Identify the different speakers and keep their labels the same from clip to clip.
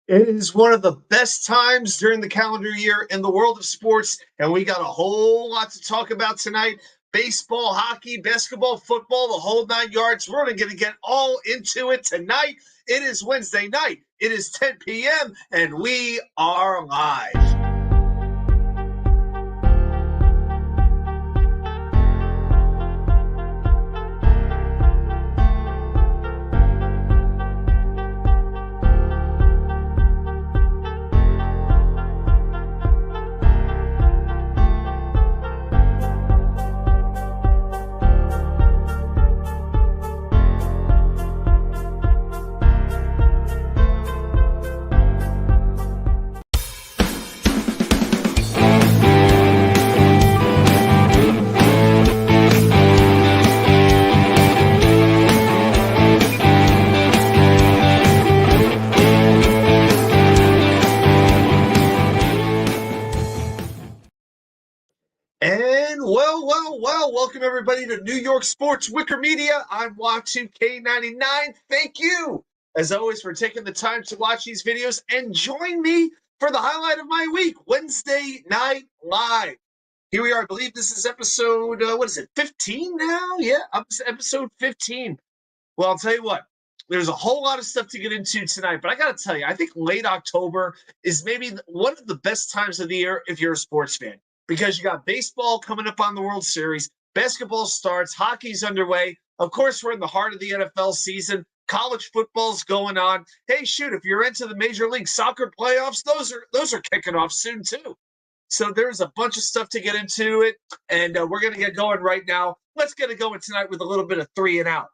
Speaker 1: It is one of the best times during the calendar year in the world of sports, and we got a whole lot to talk about tonight. Baseball, hockey, basketball, football, the whole 9 yards. We're going to get all into it tonight. It is Wednesday night. It is 10 p.m., and we are live. And welcome everybody to New York Sports Wicker Media. I'm watching K99. Thank you, as always, for taking the time to watch these videos and join me for the highlight of my week, Wednesday Night Live. Here we are. I believe this is episode, 15 now? Yeah, episode 15. Well, I'll tell you what, there's a whole lot of stuff to get into tonight, but I got to tell you, I think late October is maybe one of the best times of the year if you're a sports fan, because you got baseball coming up on the World Series, basketball starts, hockey's underway. Of course, we're in the heart of the NFL season. College football's going on. Hey, shoot, if you're into the Major League Soccer playoffs, those are kicking off soon too. So there's a bunch of stuff to get into it, and we're going to get going right now. Let's get it going tonight with a little bit of three and out.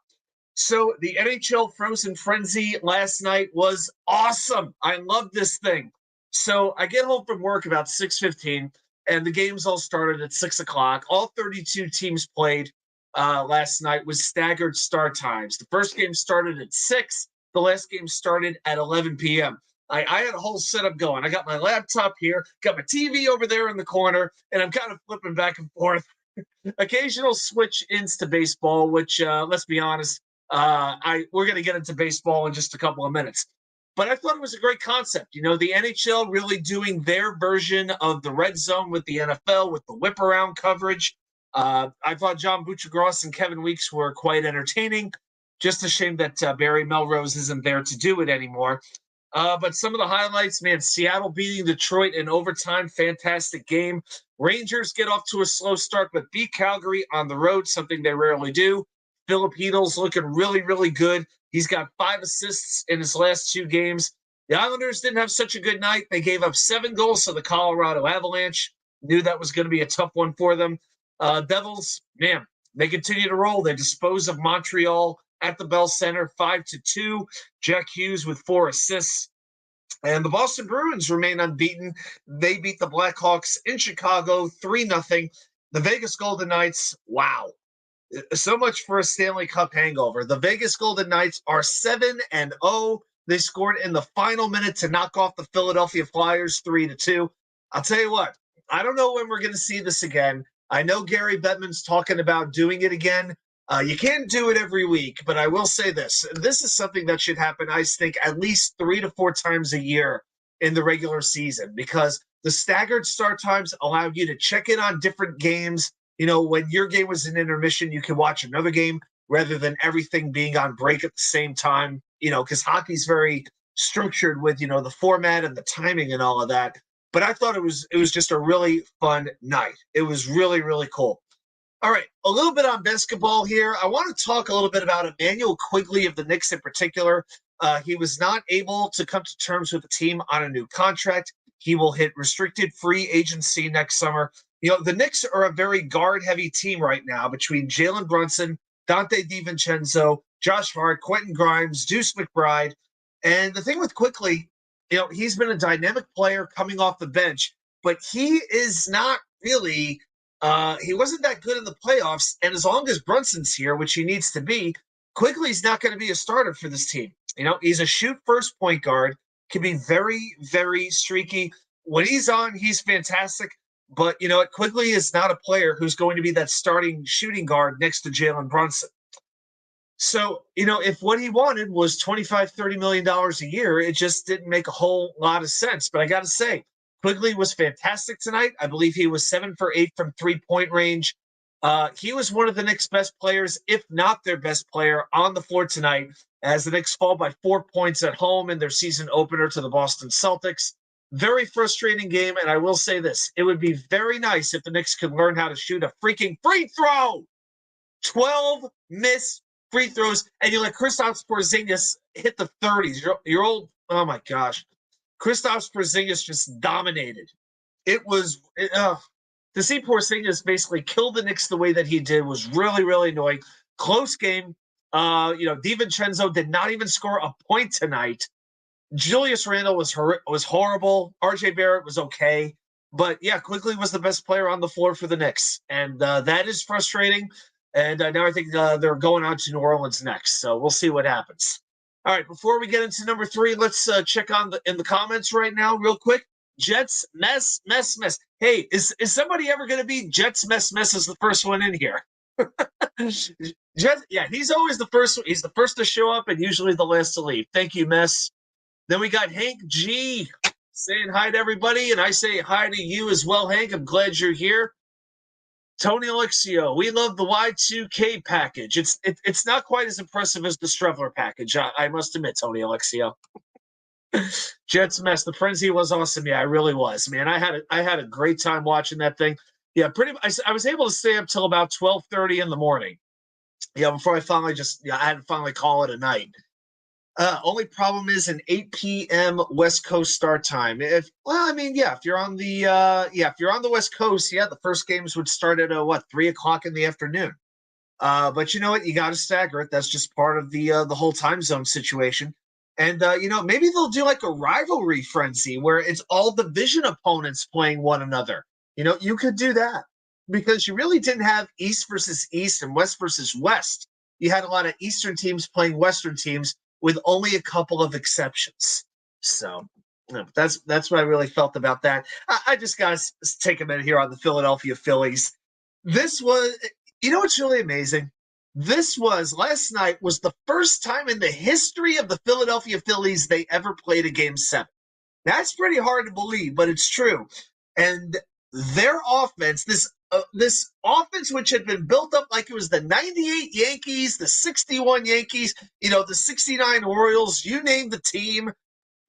Speaker 1: So the NHL Frozen Frenzy last night was awesome. I love this thing. So I get home from work about 6:15, and the games all started at 6 o'clock. All 32 teams played last night with staggered start times. The first game started at 6. The last game started at 11 p.m. I had a whole setup going. I got my laptop here, got my TV over there in the corner, and I'm kind of flipping back and forth. Occasional switch ins to baseball, which, let's be honest, we're going to get into baseball in just a couple of minutes. But I thought it was a great concept. You know, the NHL really doing their version of the red zone with the NFL, with the whip around coverage. I thought John Buccigross and Kevin Weeks were quite entertaining. Just a shame that Barry Melrose isn't there to do it anymore. But some of the highlights, man, Seattle beating Detroit in overtime, fantastic game. Rangers get off to a slow start, but beat Calgary on the road, something they rarely do. Filipinos looking really, really good. He's got 5 assists in his last 2 games. The Islanders didn't have such a good night. They gave up 7 goals to the Colorado Avalanche. Knew that was going to be a tough one for them. Devils, man, they continue to roll. They dispose of Montreal at the Bell Center 5-2. Jack Hughes with 4 assists. And the Boston Bruins remain unbeaten. They beat the Blackhawks in Chicago 3-0. The Vegas Golden Knights, wow. So much for a Stanley Cup hangover. The Vegas Golden Knights are 7-0. They scored in the final minute to knock off the Philadelphia Flyers 3-2. I'll tell you what, I don't know when we're going to see this again. I know Gary Bettman's talking about doing it again. You can't do it every week, but I will say this. This is something that should happen, I think, at least 3 to 4 times a year in the regular season, because the staggered start times allow you to check in on different games. You know, when your game was in intermission, you can watch another game rather than everything being on break at the same time, you know, because hockey's very structured with, you know, the format and the timing and all of that. But I thought it was just a really fun night. It was really, really cool. All right, a little bit on basketball here. I want to talk a little bit about Emmanuel Quigley of the Knicks in particular. He was not able to come to terms with the team on a new contract. He will hit restricted free agency next summer. You know, the Knicks are a very guard-heavy team right now between Jalen Brunson, Dante DiVincenzo, Josh Hart, Quentin Grimes, Deuce McBride. And the thing with Quigley, you know, he's been a dynamic player coming off the bench, but he is not really he wasn't that good in the playoffs. And as long as Brunson's here, which he needs to be, Quigley's not going to be a starter for this team. You know, he's a shoot-first point guard, can be very, very streaky. When he's on, he's fantastic. But, you know what, Quigley is not a player who's going to be that starting shooting guard next to Jalen Brunson. So, if what he wanted was 25, $30 million a year, it just didn't make a whole lot of sense. But I got to say, Quigley was fantastic tonight. I believe he was 7 for 8 from 3-point range. He was one of the Knicks' best players, if not their best player, on the floor tonight, as the Knicks fall by 4 points at home in their season opener to the Boston Celtics. Very frustrating game. And I will say this, it would be very nice if the Knicks could learn how to shoot a freaking free throw. 12 missed free throws, and you let Kristaps Porzingis hit the 30s. Your old, oh my gosh. Kristaps Porzingis just dominated. It was, to see Porzingis basically kill the Knicks the way that he did was really, really annoying. Close game. DiVincenzo did not even score a point tonight. Julius Randle was horrible. RJ Barrett was okay. But yeah, Quigley was the best player on the floor for the Knicks. And that is frustrating. And now I think they're going on to New Orleans next. So we'll see what happens. All right, before we get into number 3, let's check on in the comments right now real quick. Jets mess. Hey, is somebody ever going to be Jets mess as the first one in here? Jets, yeah, he's always the first. He's the first to show up and usually the last to leave. Thank you, Mess. Then we got Hank G saying hi to everybody, and I say hi to you as well, Hank. I'm glad you're here. Tony Alexio, we love the Y2K package. It's not quite as impressive as the Strevler package, I must admit, Tony Alexio. Jets mess. The frenzy was awesome. Yeah, I really was, man. I had a great time watching that thing. Yeah, I was able to stay up till about 12:30 in the morning. Yeah, before I finally I had to finally call it a night. Only problem is an 8 p.m. West Coast start time. If you're on the West Coast, the first games would start at 3 o'clock in the afternoon. But you know what? You got to stagger it. That's just part of the whole time zone situation. And maybe they'll do like a rivalry frenzy where it's all division opponents playing one another. You could do that because you really didn't have East versus East and West versus West. You had a lot of Eastern teams playing Western teams, with only a couple of exceptions. So that's what I really felt about that. I just got to take a minute here on the Philadelphia Phillies. This was, what's really amazing? Last night was the first time in the history of the Philadelphia Phillies they ever played a Game 7. That's pretty hard to believe, but it's true. And their offense, this offense, which had been built up like it was the 98 Yankees, the 61 Yankees, the 69 Orioles, you name the team.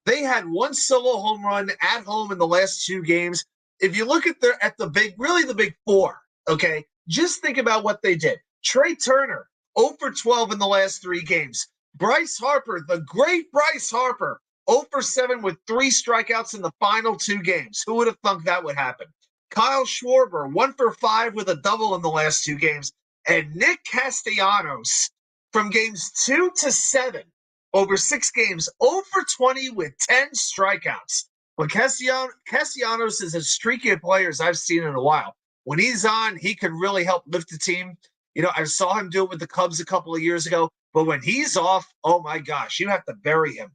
Speaker 1: They had one solo home run at home in the last 2 games. If you look at the big 4, okay, just think about what they did. Trey Turner, 0 for 12 in the last 3 games. Bryce Harper, the great Bryce Harper, 0 for 7 with 3 strikeouts in the final 2 games. Who would have thunk that would happen? Kyle Schwarber, 1 for 5 with a double in the last 2 games. And Nick Castellanos, from games 2 to 7, over 6 games, 0 for 20 with 10 strikeouts. But Castellanos is as streaky a player as I've seen in a while. When he's on, he can really help lift the team. I saw him do it with the Cubs a couple of years ago. But when he's off, oh my gosh, you have to bury him.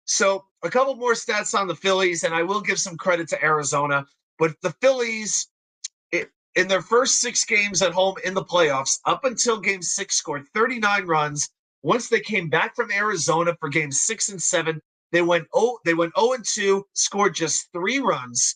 Speaker 1: So a couple more stats on the Phillies, and I will give some credit to Arizona. But the Phillies, in their first 6 games at home in the playoffs, up until Game 6, scored 39 runs. Once they came back from Arizona for Games 6 and 7, they went 0-2, scored just 3 runs.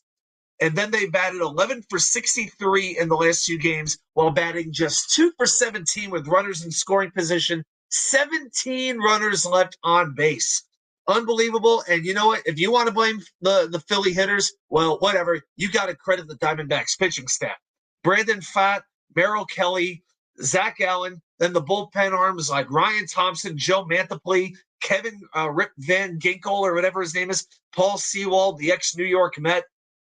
Speaker 1: And then they batted 11 for 63 in the last 2 games, while batting just 2 for 17 with runners in scoring position, 17 runners left on base. Unbelievable. And you know what? If you want to blame the Philly hitters, well, whatever. You got to credit the Diamondbacks pitching staff. Brandon Pfaadt, Merrill Kelly, Zach Allen, then the bullpen arms like Ryan Thompson, Joe Mantiply, Kevin Rip Van Ginkel, or whatever his name is, Paul Sewald, the ex-New York Met.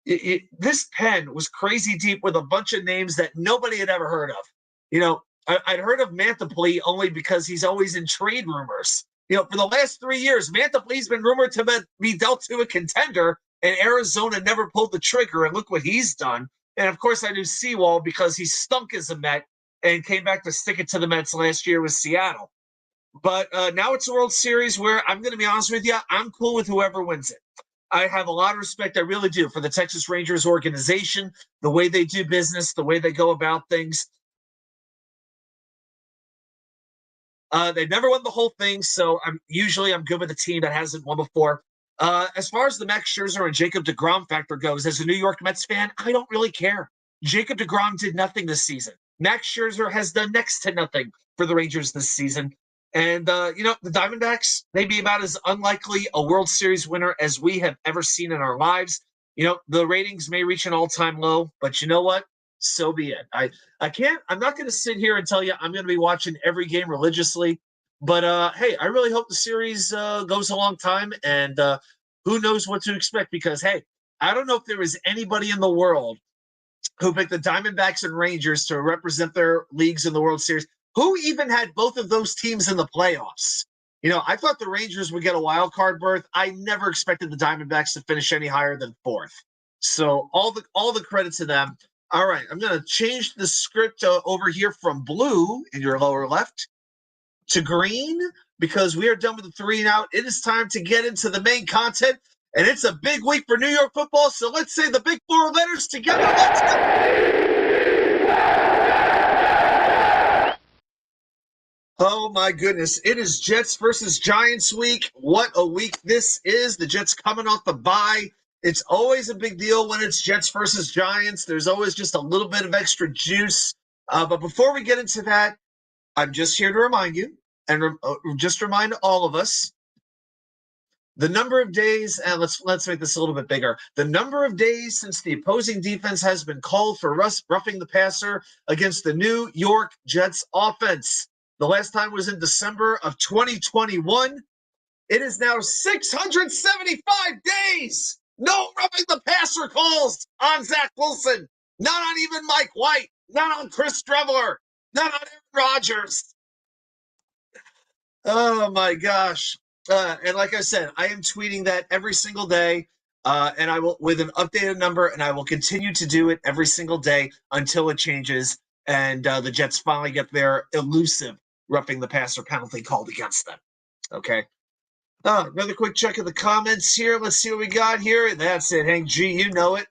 Speaker 1: This pen was crazy deep with a bunch of names that nobody had ever heard of. I'd heard of Mantiply only because he's always in trade rumors. For the last 3 years, Mantiply's been rumored to be dealt to a contender, and Arizona never pulled the trigger, and look what he's done. And, of course, I knew Sewald because he stunk as a Met and came back to stick it to the Mets last year with Seattle. But now it's a World Series where, I'm going to be honest with you, I'm cool with whoever wins it. I have a lot of respect, I really do, for the Texas Rangers organization, the way they do business, the way they go about things. They've never won the whole thing, so I'm good with a team that hasn't won before. As far as the Max Scherzer and Jacob deGrom factor goes, as a New York Mets fan, I don't really care. Jacob deGrom did nothing this season. Max Scherzer has done next to nothing for the Rangers this season. And, the Diamondbacks may be about as unlikely a World Series winner as we have ever seen in our lives. The ratings may reach an all-time low, but you know what? So be it. I'm not going to sit here and tell you I'm going to be watching every game religiously. But, hey, I really hope the series goes a long time, and who knows what to expect because, hey, I don't know if there is anybody in the world who picked the Diamondbacks and Rangers to represent their leagues in the World Series. Who even had both of those teams in the playoffs? I thought the Rangers would get a wild card berth. I never expected the Diamondbacks to finish any higher than fourth. So all the credit to them. All right, I'm going to change the script over here from blue in your lower left to green because we are done with the 3 and out. It is time to get into the main content, and it's a big week for New York football. So let's say the big 4 letters together. Let's go. Oh my goodness. It is Jets versus Giants week. What a week this is. The Jets coming off the bye. It's always a big deal when it's Jets versus Giants. There's always just a little bit of extra juice. But before we get into that, I'm just here to remind you and just remind all of us the number of days, and let's make this a little bit bigger. The number of days since the opposing defense has been called for roughing the passer against the New York Jets offense. The last time was in December of 2021. It is now 675 days. No roughing the passer calls on Zach Wilson. Not on even Mike White. Not on Chris Streveler. Not on Aaron Rodgers. Oh, my gosh. And like I said, I am tweeting that every single day, and I will with an updated number, and I will continue to do it every single day until it changes and the Jets finally get their elusive roughing the passer penalty called against them. Okay. Another quick check of the comments here. Let's see what we got here. That's it, Hank G. You know it.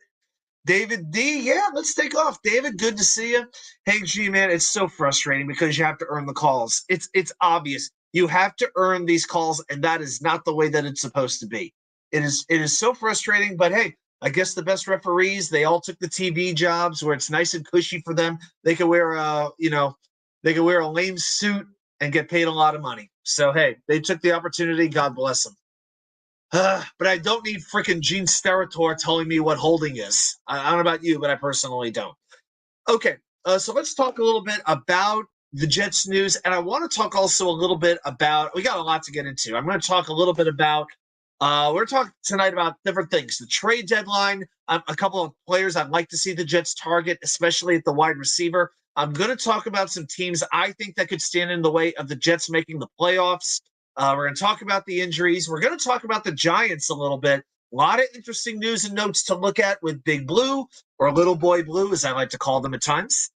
Speaker 1: David D. Yeah, let's take off. David, good to see you. Hank G, man, it's so frustrating because you have to earn the calls. It's obvious. You have to earn these calls, and that is not the way that it's supposed to be. It is so frustrating, but hey, I guess the best referees, they all took the TV jobs where it's nice and cushy for them. They can wear they can wear a lame suit and get paid a lot of money. So, hey, they took the opportunity. God bless them. But I don't need freaking Gene Steratore telling me what holding is. I don't know about you, but I personally don't. Okay, so let's talk a little bit about the Jets news. And I want to talk also a little bit about, we got a lot to get into. I'm going to talk a little bit about, we're talking tonight about different things. The trade deadline, a couple of players I'd like to see the Jets target, especially at the wide receiver. I'm going to talk about some teams I think that could stand in the way of the Jets making the playoffs. We're going to talk about the injuries. We're going to talk about the Giants a little bit. A lot of interesting news and notes to look at with Big Blue, or Little Boy Blue, as I like to call them at times.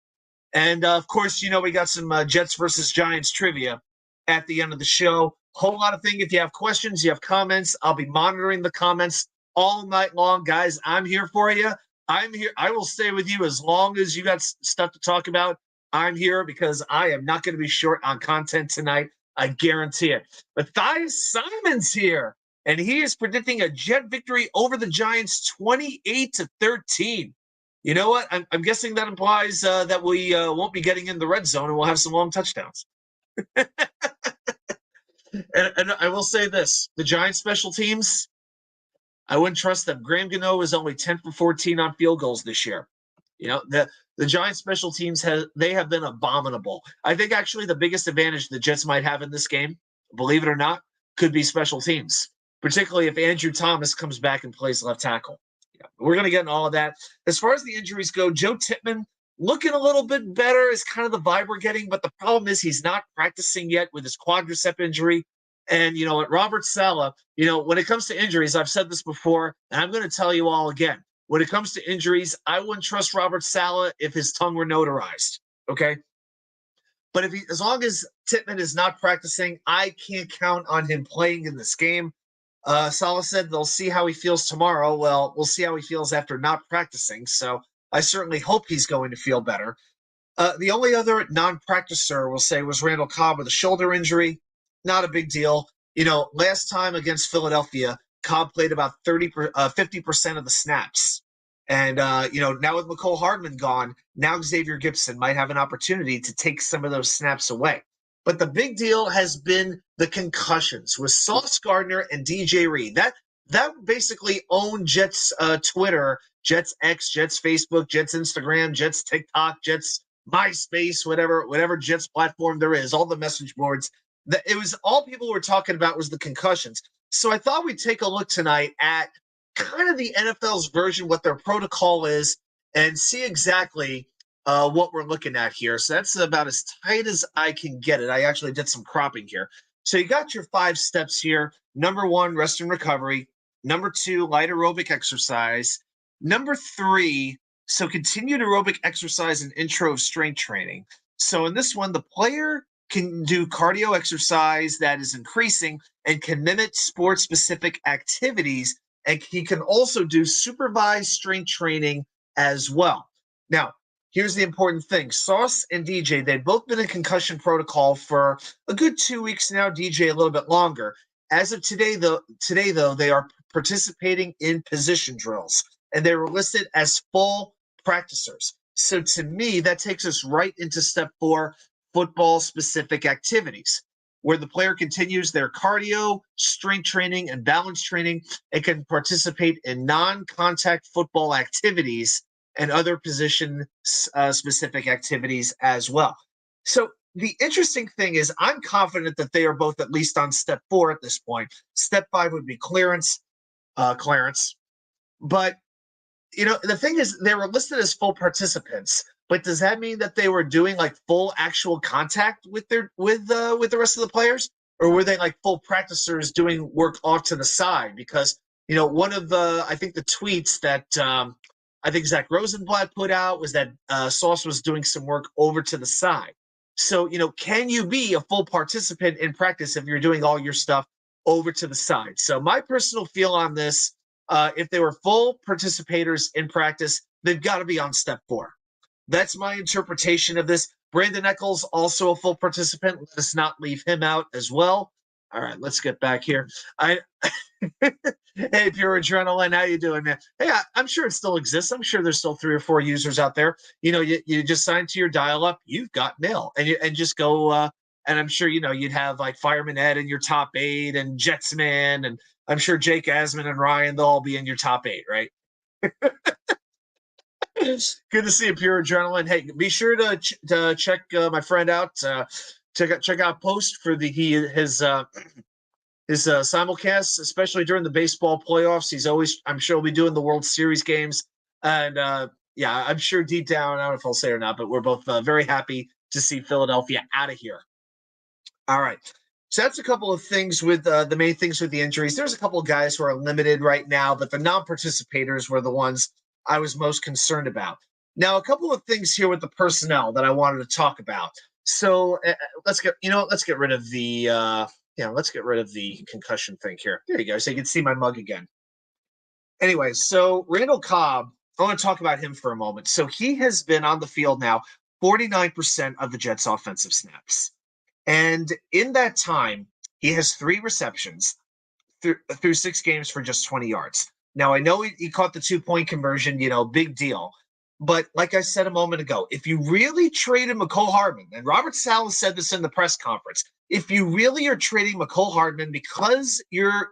Speaker 1: And, of course, we got some Jets versus Giants trivia at the end of the show. Whole lot of things. If you have questions, you have comments, I'll be monitoring the comments all night long. Guys, I'm here for you. I'm here. I will stay with you as long as you got stuff to talk about. I'm here because I am not going to be short on content tonight. I guarantee it. Matthias Simon's here, and he is predicting a Jet victory over the Giants 28-13. You know what? I'm guessing that implies that we won't be getting in the red zone and we'll have some long touchdowns. and I will say this. The Giants special teams, I wouldn't trust them. Graham Gano is only 10 for 14 on field goals this year. The Giants special teams have been abominable. I think actually the biggest advantage the Jets might have in this game, believe it or not, could be special teams, particularly if Andrew Thomas comes back and plays left tackle. We're going to get into all of that. As far as the injuries go, Joe Tippmann looking a little bit better is kind of the vibe we're getting, but the problem is he's not practicing yet with his quadricep injury. And, Robert Saleh, when it comes to injuries, I've said this before, and I'm going to tell you all again. When it comes to injuries, I wouldn't trust Robert Saleh if his tongue were notarized, okay? But as long as Tippmann is not practicing, I can't count on him playing in this game. Saleh said they'll see how he feels tomorrow. Well, we'll see how he feels after not practicing. So I certainly hope he's going to feel better. The only other non-practicer we'll say was Randall Cobb with a shoulder injury. Not a big deal. Last time against Philadelphia, Cobb played about 50% of the snaps. And, now with McCole Hardman gone, now Xavier Gibson might have an opportunity to take some of those snaps away. But the big deal has been the concussions with Sauce Gardner and DJ Reed. That basically owned Jets Twitter, Jets X, Jets Facebook, Jets Instagram, Jets TikTok, Jets MySpace, whatever Jets platform there is, all the message boards. It was all people were talking about was the concussions. So I thought we'd take a look tonight at kind of the NFL's version, what their protocol is, and see exactly what we're looking at here. So that's about as tight as I can get it. I actually did some cropping here. So you got your 5 steps here. Number 1, rest and recovery. Number 2, light aerobic exercise. Number 3, so continued aerobic exercise and intro of strength training. So in this one, the player can do cardio exercise that is increasing and can mimic sport-specific activities, and he can also do supervised strength training as well. Now, here's the important thing. Sauce and DJ, they've both been in concussion protocol for a good 2 weeks now, DJ a little bit longer. As of today, though, they are participating in position drills, and they were listed as full practicers. So to me, that takes us right into step 4, football-specific activities, where the player continues their cardio, strength training, and balance training and can participate in non-contact football activities and other position-specific activities as well. So the interesting thing is I'm confident that they are both at least on step 4 at this point. Step 5 would be clearance. But the thing is, they were listed as full participants. But does that mean that they were doing like full actual contact with the rest of the players, or were they like full practicers doing work off to the side? Because one of the tweets that I think Zach Rosenblatt put out was that Sauce was doing some work over to the side. So can you be a full participant in practice if you're doing all your stuff over to the side? So my personal feel on this, if they were full participators in practice, they've got to be on step 4. That's my interpretation of this. Brandon Eccles, also a full participant. Let us not leave him out as well. All right, let's get back here. Hey, Pure Adrenaline, how you doing, man? Hey, I'm sure it still exists. I'm sure there's still 3 or 4 users out there. You just sign to your dial-up. You've got mail, and just go. And I'm sure you'd have like Fireman Ed in your top 8, and Jetsman, and I'm sure Jake Asman and Ryan, they'll all be in your top 8, right? Good to see you, Pure Adrenaline. Hey, be sure to check my friend out. Check out Post for his simulcasts, especially during the baseball playoffs. He's always, I'm sure, will be doing the World Series games. And I'm sure deep down, I don't know if I'll say it or not, but we're both very happy to see Philadelphia out of here. All right. So that's a couple of things with the main things with the injuries. There's a couple of guys who are limited right now, but the non-participators were the ones I was most concerned about. Now, a couple of things here with the personnel that I wanted to talk about. So let's get rid of the concussion thing here. There you go. So you can see my mug again. Anyway, so Randall Cobb, I want to talk about him for a moment. So he has been on the field now 49% of the Jets' offensive snaps. And in that time, he has 3 receptions through 6 games for just 20 yards. Now, I know he caught the 2-point conversion, big deal. But like I said a moment ago, if you really traded McCole Hardman, and Robert Saleh said this in the press conference, if you really are trading McCole Hardman because you're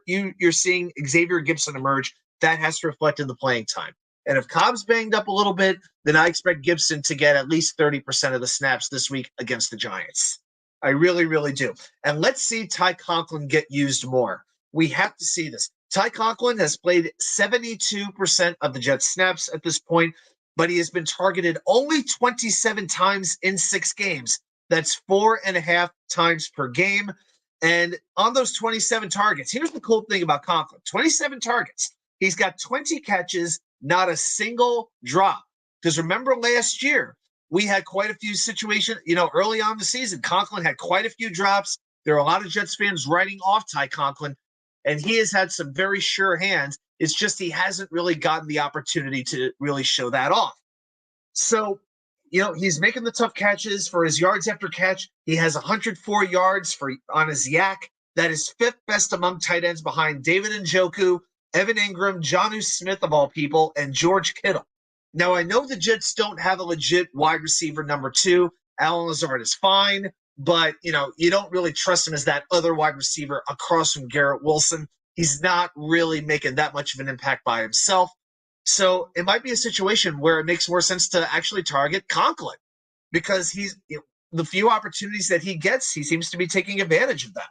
Speaker 1: seeing Xavier Gibson emerge, that has to reflect in the playing time. And if Cobb's banged up a little bit, then I expect Gibson to get at least 30% of the snaps this week against the Giants. I really, really do. And let's see Ty Conklin get used more. We have to see this. Ty Conklin has played 72% of the Jets' snaps at this point, but he has been targeted only 27 times in 6 games. That's 4.5 times per game. And on those 27 targets, here's the cool thing about Conklin. 27 targets. He's got 20 catches, not a single drop. Because remember last year, we had quite a few situations, early on in the season, Conklin had quite a few drops. There are a lot of Jets fans writing off Ty Conklin, and he has had some very sure hands. It's just he hasn't really gotten the opportunity to really show that off. So he's making the tough catches for his yards after catch. He has 104 yards on his yak. That is fifth best among tight ends behind David Njoku, Evan Ingram, Jonnu Smith of all people, and George Kittle. Now, I know the Jets don't have a legit wide receiver number 2. Allen Lazard is fine, but, you don't really trust him as that other wide receiver across from Garrett Wilson. He's not really making that much of an impact by himself. So it might be a situation where it makes more sense to actually target Conklin because the few opportunities that he gets, he seems to be taking advantage of that.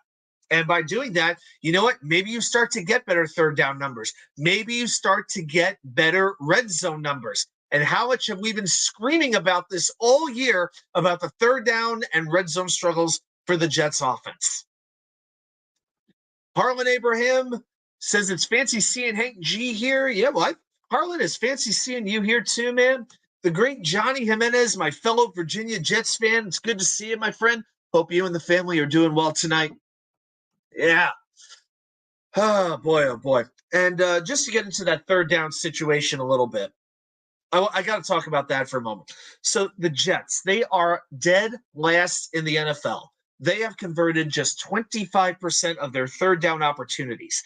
Speaker 1: And by doing that, you know what? Maybe you start to get better third down numbers. Maybe you start to get better red zone numbers. And how much have we been screaming about this all year about the third down and red zone struggles for the Jets offense? Harlan Abraham says it's fancy seeing Hank G here. Yeah, well, Harlan, it's fancy seeing you here too, man. The great Johnny Jimenez, my fellow Virginia Jets fan. It's good to see you, my friend. Hope you and the family are doing well tonight. Yeah. Oh, boy, oh, boy. And just to get into that third down situation a little bit, I got to talk about that for a moment. So the Jets, they are dead last in the NFL. They have converted just 25% of their third down opportunities.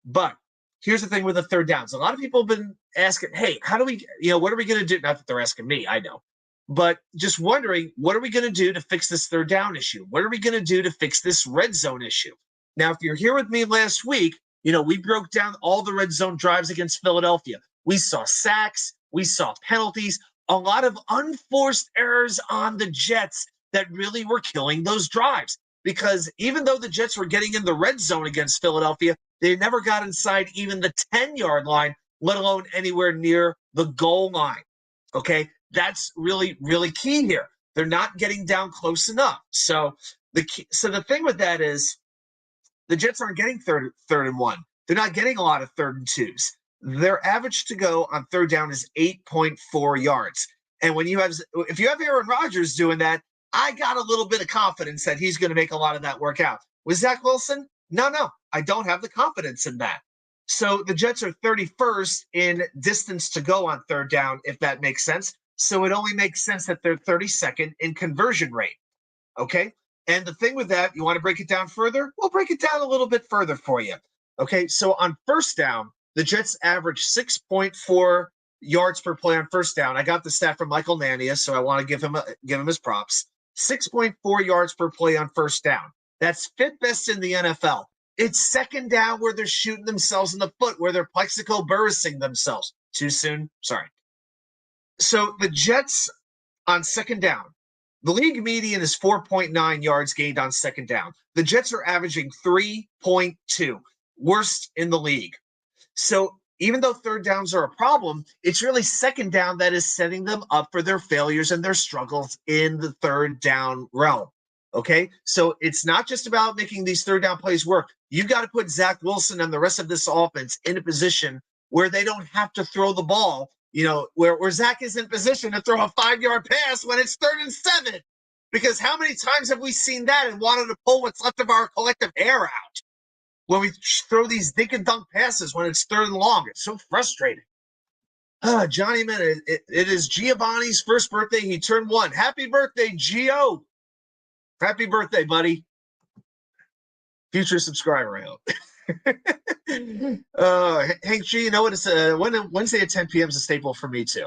Speaker 1: But here's the thing with the third downs. A lot of people have been asking, hey, how do we, what are we going to do? Not that they're asking me, I know. But just wondering, what are we going to do to fix this third down issue? What are we going to do to fix this red zone issue? Now, if you're here with me last week, we broke down all the red zone drives against Philadelphia. We saw sacks. We saw penalties, a lot of unforced errors on the Jets that really were killing those drives. Because even though the Jets were getting in the red zone against Philadelphia, they never got inside even the 10-yard line, let alone anywhere near the goal line. Okay, that's really, really key here. They're not getting down close enough. So the thing with that is the Jets aren't getting third and 1. They're not getting a lot of 3rd and 2s. Their average to go on third down is 8.4 yards. And if you have Aaron Rodgers doing that, I got a little bit of confidence that he's going to make a lot of that work out. With Zach Wilson? No, I don't have the confidence in that. So the Jets are 31st in distance to go on third down, if that makes sense. So it only makes sense that they're 32nd in conversion rate. Okay? And the thing with that, you want to break it down further? We'll break it down a little bit further for you. Okay, so on first down, the Jets average 6.4 yards per play on first down. I got the stat from Michael Nania, so I want to give him his props. 6.4 yards per play on first down. That's fifth best in the NFL. It's second down where they're shooting themselves in the foot, where they're plexico burrising themselves. Too soon? Sorry. So the Jets on second down, the league median is 4.9 yards gained on second down. The Jets are averaging 3.2, worst in the league. So even though third downs are a problem, it's really second down that is setting them up for their failures and their struggles in the third down realm. Okay, so it's not just about making these third down plays work. You've got to put Zach Wilson and the rest of this offense in a position where they don't have to throw the ball, where Zach is in position to throw a 5-yard pass when it's 3rd and 7. Because how many times have we seen that and wanted to pull what's left of our collective hair out when we throw these dink and dunk passes when it's 3rd and long? It's so frustrating. Johnny, man, it is Giovanni's first birthday. He turned 1. Happy birthday, Gio. Happy birthday, buddy. Future subscriber, I hope. Hank G, you know what? It's Wednesday at 10 p.m. is a staple for me, too.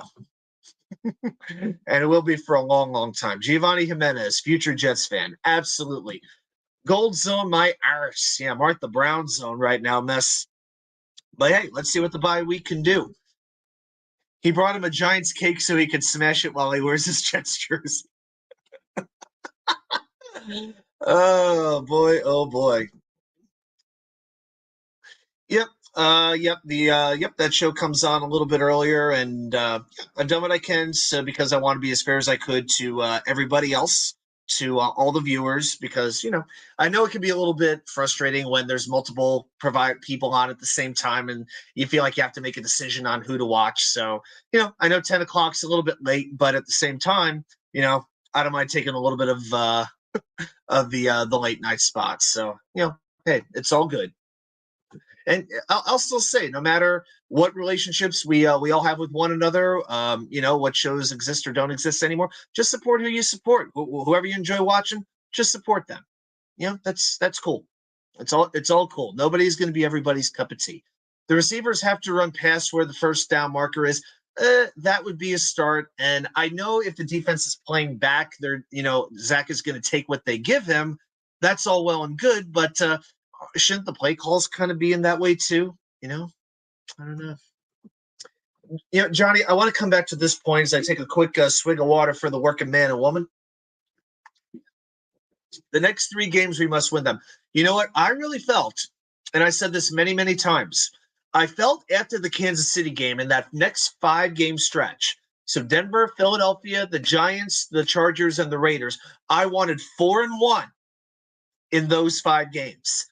Speaker 1: And it will be for a long, long time. Giovanni Jimenez, future Jets fan. Absolutely. Gold zone, my arse. Yeah, Martha Brown zone right now, mess. But hey, let's see what the bye week can do. He brought him a Giants cake so he could smash it while he wears his Jets jersey. Oh boy, oh boy. Yep. That show comes on a little bit earlier, and I've done what I can because I want to be as fair as I could to everybody else, to all the viewers, because I know it can be a little bit frustrating when there's multiple people on at the same time, and you feel like you have to make a decision on who to watch. So I know 10 o'clock's a little bit late, but at the same time, I don't mind taking a little bit of the late night spots. So hey, it's all good. And I'll still say, no matter what relationships we all have with one another, what shows exist or don't exist anymore, just support who you support. Whoever you enjoy watching, just support them. That's cool. It's all cool. Nobody's going to be everybody's cup of tea. The receivers have to run past where the first down marker is. That would be a start. And I know if the defense is playing back, Zach is going to take what they give him. That's all well and good, but shouldn't the play calls kind of be in that way too? I don't know. Johnny, I want to come back to this point as I take a quick swig of water for the working man and woman. The next 3 games, we must win them. You know what? I really felt, and I said this many, many times, I felt after the Kansas City game in that next 5-game stretch, so Denver, Philadelphia, the Giants, the Chargers, and the Raiders, I wanted 4-1 in those 5 games.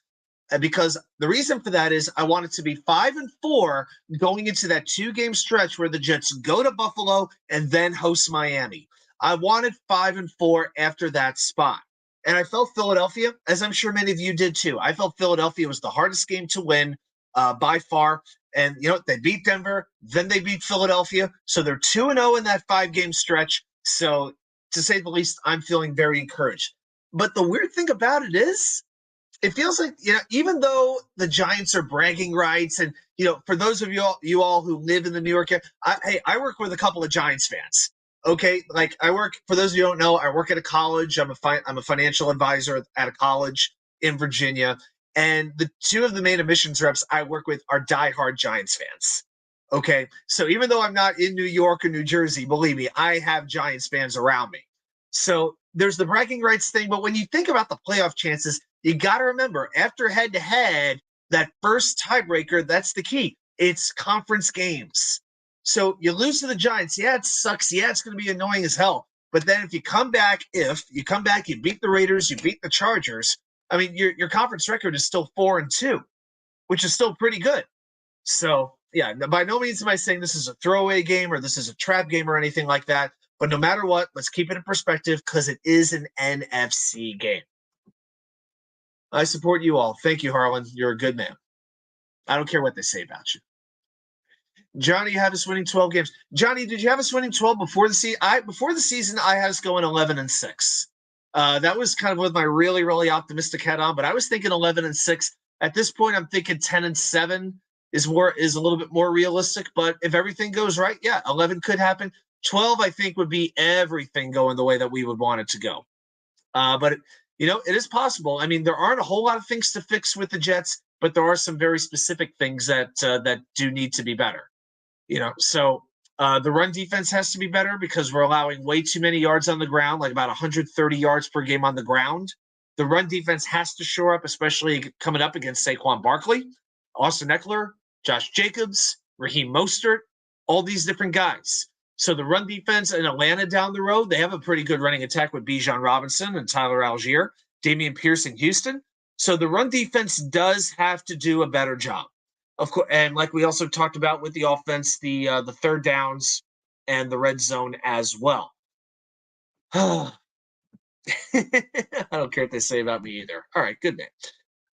Speaker 1: Because the reason for that is I want it to be 5-4 going into that 2-game stretch where the Jets go to Buffalo and then host Miami. I wanted 5-4 after that spot. And I felt Philadelphia, as I'm sure many of you did too. I felt Philadelphia was the hardest game to win by far. And, they beat Denver, then they beat Philadelphia. So they're 2-0 in that 5-game stretch. So to say the least, I'm feeling very encouraged. But the weird thing about it is, it feels like, even though the Giants are bragging rights, and, for those of you all who live in the New York area, I work with a couple of Giants fans. Okay, like for those of you who don't know, I work at a college. I'm a financial advisor at a college in Virginia, and the 2 of the main admissions reps I work with are diehard Giants fans. Okay, so even though I'm not in New York or New Jersey, believe me, I have Giants fans around me. So there's the bragging rights thing, but when you think about the playoff chances, you got to remember, after head-to-head, that first tiebreaker, that's the key. It's conference games. So you lose to the Giants. Yeah, it sucks. Yeah, it's going to be annoying as hell. But then if you come back, you beat the Raiders, you beat the Chargers, I mean, your conference record is still 4-2, which is still pretty good. So, yeah, by no means am I saying this is a throwaway game or this is a trap game or anything like that. But no matter what, let's keep it in perspective because it is an NFC game. I support you all. Thank you, Harlan. You're a good man. I don't care what they say about you. Johnny, you have us winning 12 games. Johnny, did you have us winning 12 before the season? Before the season, I had us going 11-6. That was kind of with my really, really optimistic head on, but I was thinking 11-6. At this point, I'm thinking 10-7 is a little bit more realistic. But if everything goes right, yeah, 11 could happen. 12, I think, would be everything going the way that we would want it to go. But it is possible. I mean, there aren't a whole lot of things to fix with the Jets, but there are some very specific things that do need to be better. So the run defense has to be better because we're allowing way too many yards on the ground, like about 130 yards per game on the ground. The run defense has to shore up, especially coming up against Saquon Barkley, Austin Eckler, Josh Jacobs, Raheem Mostert, all these different guys. So the run defense in Atlanta down the road, they have a pretty good running attack with Bijan Robinson and Tyler Algier, Damian Pierce in Houston. So the run defense does have to do a better job. Of course, and like we also talked about with the offense, the third downs and the red zone as well. I don't care what they say about me either. All right, good man.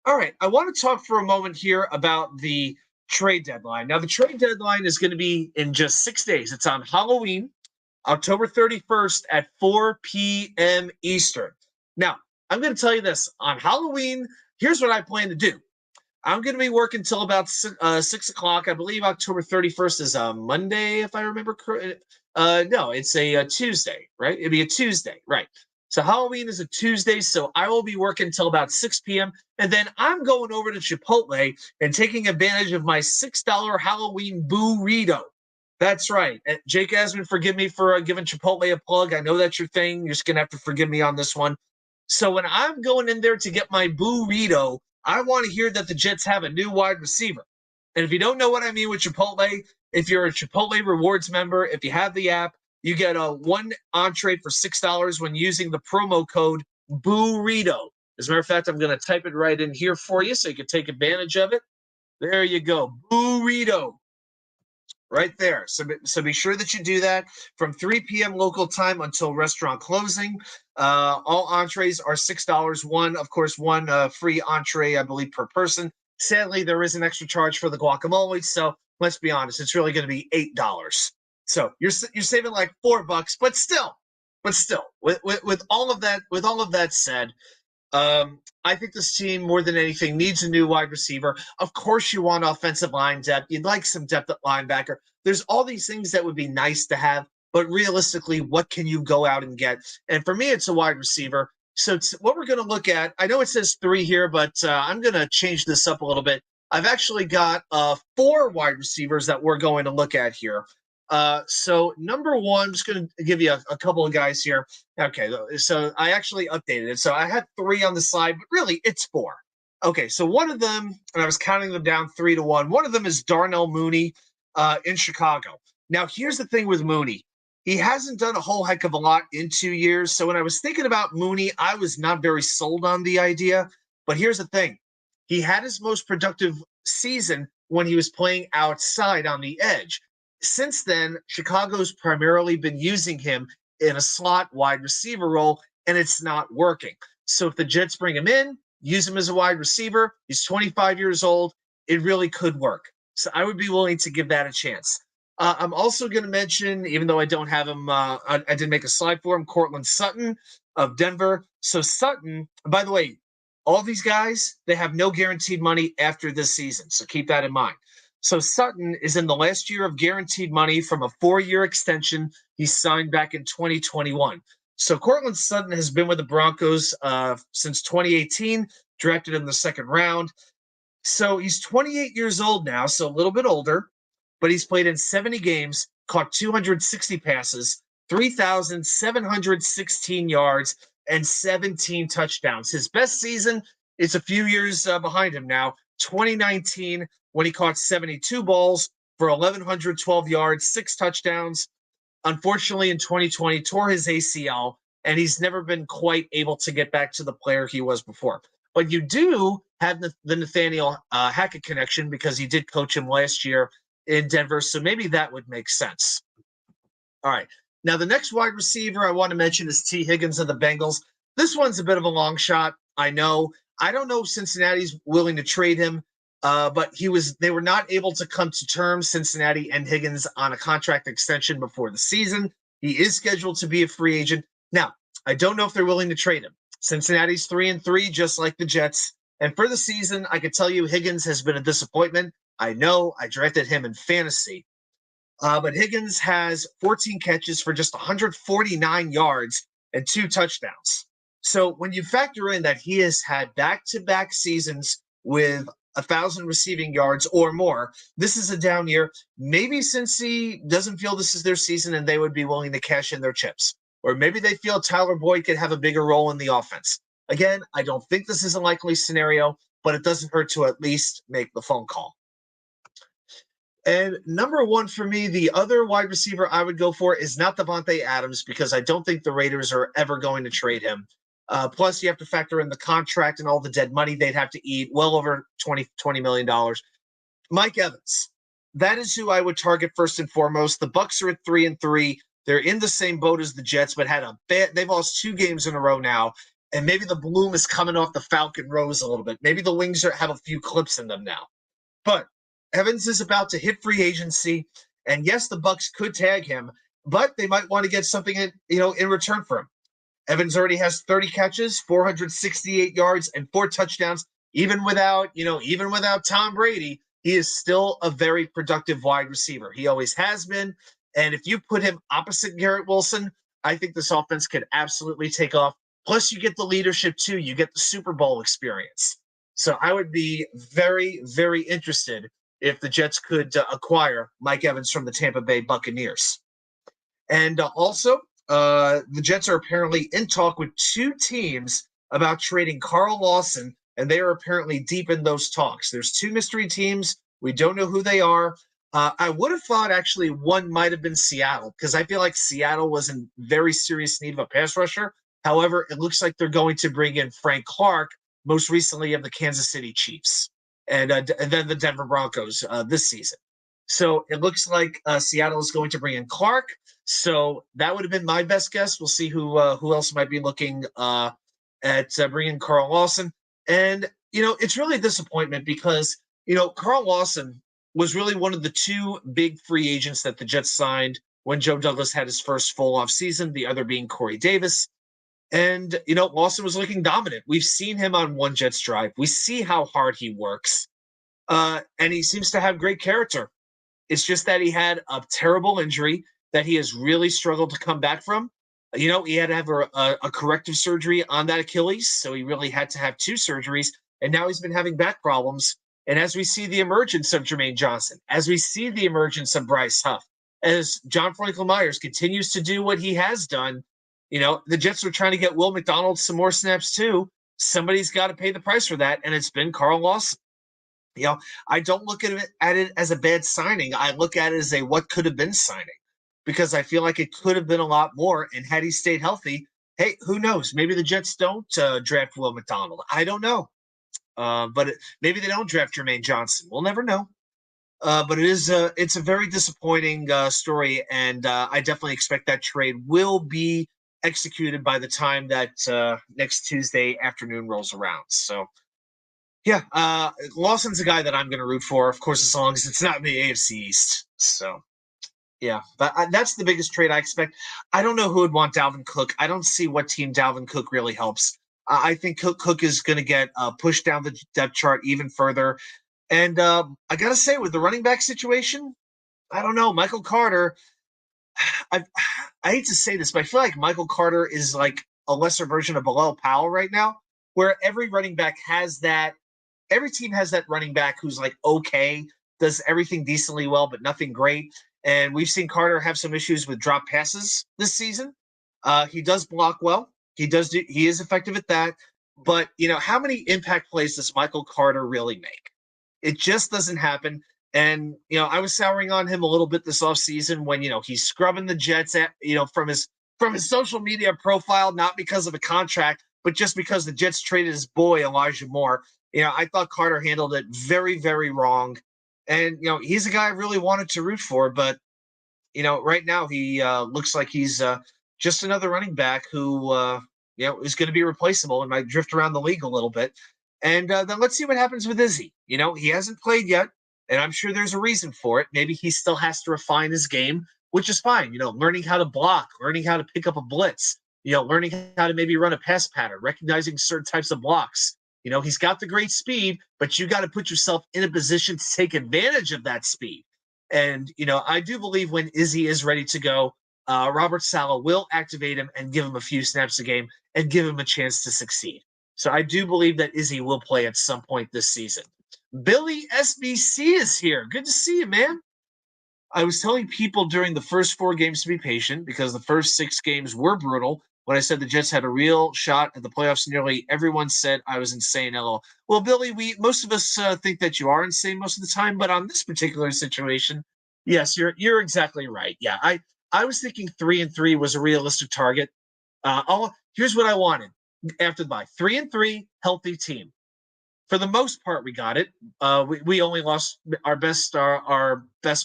Speaker 1: All right, I want to talk for a moment here about the trade deadline. Now, the trade deadline is going to be in just 6 days. It's on Halloween, October 31st at 4 p.m. Eastern. Now, I'm going to tell you this. On Halloween, here's what I plan to do. I'm going to be working until about 6 o'clock. I believe October 31st is a Monday, if I remember correctly. No, it's a Tuesday, right? It'd be a Tuesday, right? So Halloween is a Tuesday, so I will be working until about 6 p.m. And then I'm going over to Chipotle and taking advantage of my $6 Halloween burrito. That's right. Jake Asman, forgive me for giving Chipotle a plug. I know that's your thing. You're just going to have to forgive me on this one. So when I'm going in there to get my burrito, I want to hear that the Jets have a new wide receiver. And if you don't know what I mean with Chipotle, if you're a Chipotle Rewards member, if you have the app, you get a 1 entree for $6 when using the promo code burrito. As a matter of fact, I'm going to type it right in here for you so you can take advantage of it. There you go. Burrito. Right there. So be sure that you do that from 3 p.m. local time until restaurant closing. All entrees are $6. One free entree, I believe, per person. Sadly, there is an extra charge for the guacamole, so let's be honest, it's really going to be $8. So you're saving like $4, but still, with all of that said, I think this team, more than anything, needs a new wide receiver. Of course, you want offensive line depth. You'd like some depth at linebacker. There's all these things that would be nice to have, but realistically, what can you go out and get? And for me, it's a wide receiver. So what we're going to look at, I know it says 3 here, but I'm going to change this up a little bit. I've actually got 4 wide receivers that we're going to look at here. So number one, I'm just going to give you a couple of guys here. Okay, so I actually updated it. So I had 3 on the side, but really it's 4. Okay, so one of them, and I was counting them down 3 to 1. One of them is Darnell Mooney in Chicago. Now, here's the thing with Mooney. He hasn't done a whole heck of a lot in 2 years. So when I was thinking about Mooney, I was not very sold on the idea. But here's the thing. He had his most productive season when he was playing outside on the edge. Since then, Chicago's primarily been using him in a slot wide receiver role, and it's not working. So if the Jets bring him in, use him as a wide receiver, he's 25 years old, it really could work. So I would be willing to give that a chance. I'm also going to mention, even though I don't have him, I did make a slide for him, Cortland Sutton of Denver. So Sutton, by the way, all these guys, they have no guaranteed money after this season. So keep that in mind. So Sutton is in the last year of guaranteed money from a 4-year extension he signed back in 2021. So Cortland Sutton has been with the Broncos since 2018, drafted in the 2nd round. So he's 28 years old now, so a little bit older, but he's played in 70 games, caught 260 passes, 3,716 yards, and 17 touchdowns. His best season is a few years behind him now, 2019, when he caught 72 balls for 1,112 yards, 6 touchdowns. Unfortunately, in 2020, tore his ACL, and he's never been quite able to get back to the player he was before. But you do have the Nathaniel Hackett connection because he did coach him last year in Denver, so maybe that would make sense. All right. Now, the next wide receiver I want to mention is T. Higgins of the Bengals. This one's a bit of a long shot, I know. I don't know if Cincinnati's willing to trade him, but they were not able to come to terms, Cincinnati and Higgins, on a contract extension before the season. He is scheduled to be a free agent. Now, I don't know if they're willing to trade him. Cincinnati's 3-3, just like the Jets. And for the season, I can tell you Higgins has been a disappointment. I know I drafted him in fantasy. But Higgins has 14 catches for just 149 yards and 2 touchdowns. So when you factor in that he has had back-to-back seasons with 1,000 receiving yards or more, this is a down year. Maybe Cincy doesn't feel this is their season and they would be willing to cash in their chips. Or maybe they feel Tyler Boyd could have a bigger role in the offense. Again, I don't think this is a likely scenario, but it doesn't hurt to at least make the phone call. And number 1 for me, the other wide receiver I would go for is not Davante Adams because I don't think the Raiders are ever going to trade him. Plus, you have to factor in the contract and all the dead money they'd have to eat, well over $20 million. Mike Evans, that is who I would target first and foremost. The Bucs are at 3-3. They're in the same boat as the Jets, but they've lost 2 games in a row now. And maybe the bloom is coming off the Falcon Rose a little bit. Maybe the wings have a few clips in them now. But Evans is about to hit free agency, and yes, the Bucs could tag him, but they might want to get something in return for him. Evans already has 30 catches, 468 yards, and 4 touchdowns. Even without Tom Brady, he is still a very productive wide receiver. He always has been, and if you put him opposite Garrett Wilson, I think this offense could absolutely take off. Plus, you get the leadership too. You get the Super Bowl experience. So I would be very, very interested if the Jets could acquire Mike Evans from the Tampa Bay Buccaneers. And also, the Jets are apparently in talk with 2 teams about trading Carl Lawson, and they are apparently deep in those talks. There's 2 mystery teams. We don't know who they are. I would have thought actually one might have been Seattle because I feel like Seattle was in very serious need of a pass rusher. However, it looks like they're going to bring in Frank Clark, most recently of the Kansas City Chiefs, and then the Denver Broncos this season. So it looks like Seattle is going to bring in Clark. So that would have been my best guess. We'll see who else might be looking at bringing Carl Lawson. And it's really a disappointment because, Carl Lawson was really one of the two big free agents that the Jets signed when Joe Douglas had his first full off season, the other being Corey Davis. And, Lawson was looking dominant. We've seen him on one Jets drive. We see how hard he works. And he seems to have great character. It's just that he had a terrible injury that he has really struggled to come back from. He had to have a corrective surgery on that Achilles, so he really had to have two surgeries, and now he's been having back problems. And as we see the emergence of Jermaine Johnson, as we see the emergence of Bryce Huff, as John Franklin Myers continues to do what he has done, the Jets are trying to get Will McDonald some more snaps too. Somebody's got to pay the price for that, and it's been Carl Lawson. I don't look at it as a bad signing. I look at it as a what could have been signing because I feel like it could have been a lot more. And had he stayed healthy, hey, who knows? Maybe the Jets don't draft Will McDonald. I don't know. But maybe they don't draft Jermaine Johnson. We'll never know. But it's a very disappointing story, and I definitely expect that trade will be executed by the time that next Tuesday afternoon rolls around. So, yeah, Lawson's a guy that I'm going to root for, of course, as long as it's not in the AFC East. So, yeah, but that's the biggest trade I expect. I don't know who would want Dalvin Cook. I don't see what team Dalvin Cook really helps. I think Cook is going to get pushed down the depth chart even further. And I got to say, with the running back situation, I don't know. Michael Carter, I hate to say this, but I feel like Michael Carter is like a lesser version of Bilal Powell right now, where every running back has that. Every team has that running back who's like okay, does everything decently well, but nothing great. And we've seen Carter have some issues with drop passes this season. He does block well. He is effective at that. But, how many impact plays does Michael Carter really make? It just doesn't happen. And, I was souring on him a little bit this offseason when, he's scrubbing the Jets at, from his social media profile, not because of a contract, but just because the Jets traded his boy, Elijah Moore. I thought Carter handled it very, very wrong. And, he's a guy I really wanted to root for. But, right now he looks like he's just another running back who, is going to be replaceable and might drift around the league a little bit. And then let's see what happens with Izzy. He hasn't played yet, and I'm sure there's a reason for it. Maybe he still has to refine his game, which is fine. Learning how to block, learning how to pick up a blitz, learning how to maybe run a pass pattern, recognizing certain types of blocks. He's got the great speed, but you got to put yourself in a position to take advantage of that speed. And, I do believe when Izzy is ready to go, Robert Saleh will activate him and give him a few snaps a game and give him a chance to succeed. So I do believe that Izzy will play at some point this season. Billy SBC is here. Good to see you, man. I was telling people during the first 4 games to be patient because the first 6 games were brutal. When I said the Jets had a real shot at the playoffs, nearly everyone said I was insane. LOL. Well, Billy, most of us think that you are insane most of the time, but on this particular situation, yes, you're exactly right. Yeah, I was thinking 3-3 was a realistic target. Here's what I wanted after the bye: 3-3, healthy team. For the most part, we got it. We only lost our best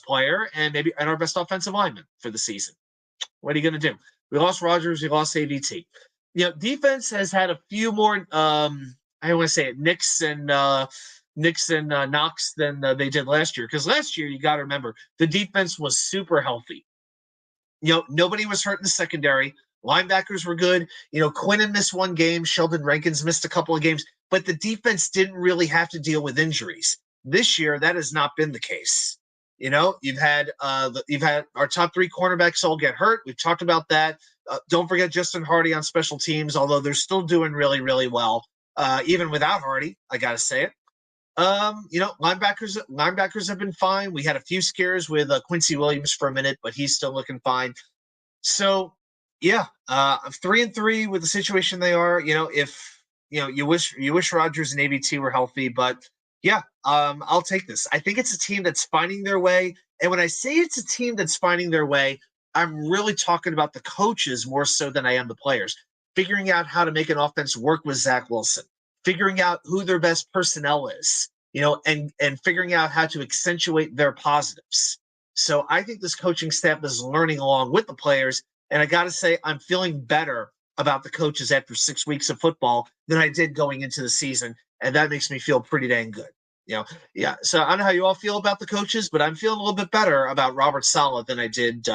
Speaker 1: player and our best offensive lineman for the season. What are you going to do? We lost Rodgers. We lost AVT. Defense has had a few more. I don't want to say it, Knicks and knocks than they did last year. Because last year, you got to remember, the defense was super healthy. Nobody was hurt in the secondary. Linebackers were good. Quinnen missed 1 game. Sheldon Rankins missed a couple of games. But the defense didn't really have to deal with injuries. This year, that has not been the case. You've had our top 3 cornerbacks all get hurt. We've talked about that. Don't forget Justin Hardy on special teams, although they're still doing really, really well, even without Hardy. I got to say it. Linebackers have been fine. We had a few scares with Quincy Williams for a minute, but he's still looking fine. So, yeah, 3-3 with the situation they are. If you wish Rodgers and AVT were healthy, but yeah, I'll take this. I think it's a team that's finding their way, and when I say it's a team that's finding their way, I'm really talking about the coaches more so than I am the players. Figuring out how to make an offense work with Zach Wilson, figuring out who their best personnel is, and figuring out how to accentuate their positives. So I think this coaching staff is learning along with the players. And I got to say, I'm feeling better about the coaches after 6 weeks of football than I did going into the season. and that makes me feel pretty dang good. Yeah. So I don't know how you all feel about the coaches, but I'm feeling a little bit better about Robert Saleh than I did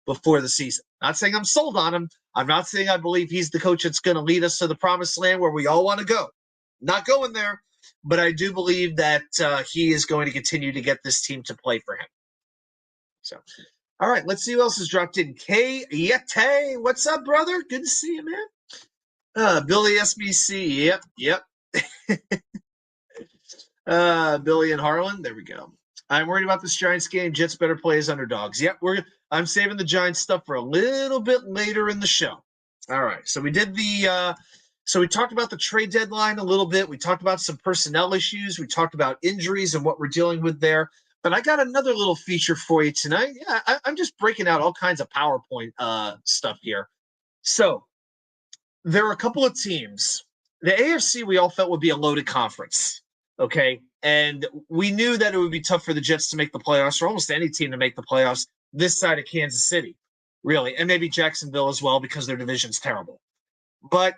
Speaker 1: before the season. Not saying I'm sold on him. I'm not saying I believe he's the coach that's going to lead us to the promised land where we all want to go. Not going there, but I do believe that he is going to continue to get this team to play for him. So, all right, let's see who else has dropped in. K Yete, what's up, brother? Good to see you, man. Billy SBC, yep. Billy and Harlan, there we go. I'm worried about this Giants game. Jets better play as underdogs. Yep, I'm saving the Giants stuff for a little bit later in the show. All right, so we did so we talked about the trade deadline a little bit. We talked about some personnel issues. We talked about injuries and what we're dealing with there. But I got another little feature for you tonight. Yeah, I'm just breaking out all kinds of PowerPoint stuff here. So there are a couple of teams. The AFC we all felt would be a loaded conference. Okay. And we knew that it would be tough for the Jets to make the playoffs, or almost any team to make the playoffs this side of Kansas City, really. And maybe Jacksonville as well, because their division's terrible. But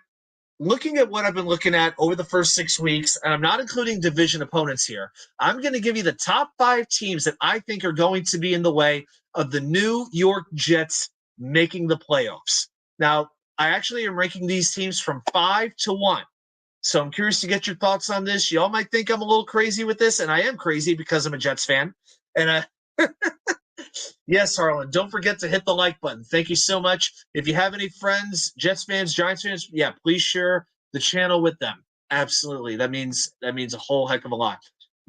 Speaker 1: looking at what I've been looking at over the first 6 weeks, and I'm not including division opponents here, I'm going to give you the top 5 teams that I think are going to be in the way of the New York Jets making the playoffs. Now, I actually am ranking these teams from 5 to 1. So I'm curious to get your thoughts on this. Y'all might think I'm a little crazy with this, and I am crazy because I'm a Jets fan. And yes, Harlan, don't forget to hit the like button. Thank you so much. If you have any friends, Jets fans, Giants fans, yeah, please share the channel with them. Absolutely. That means a whole heck of a lot.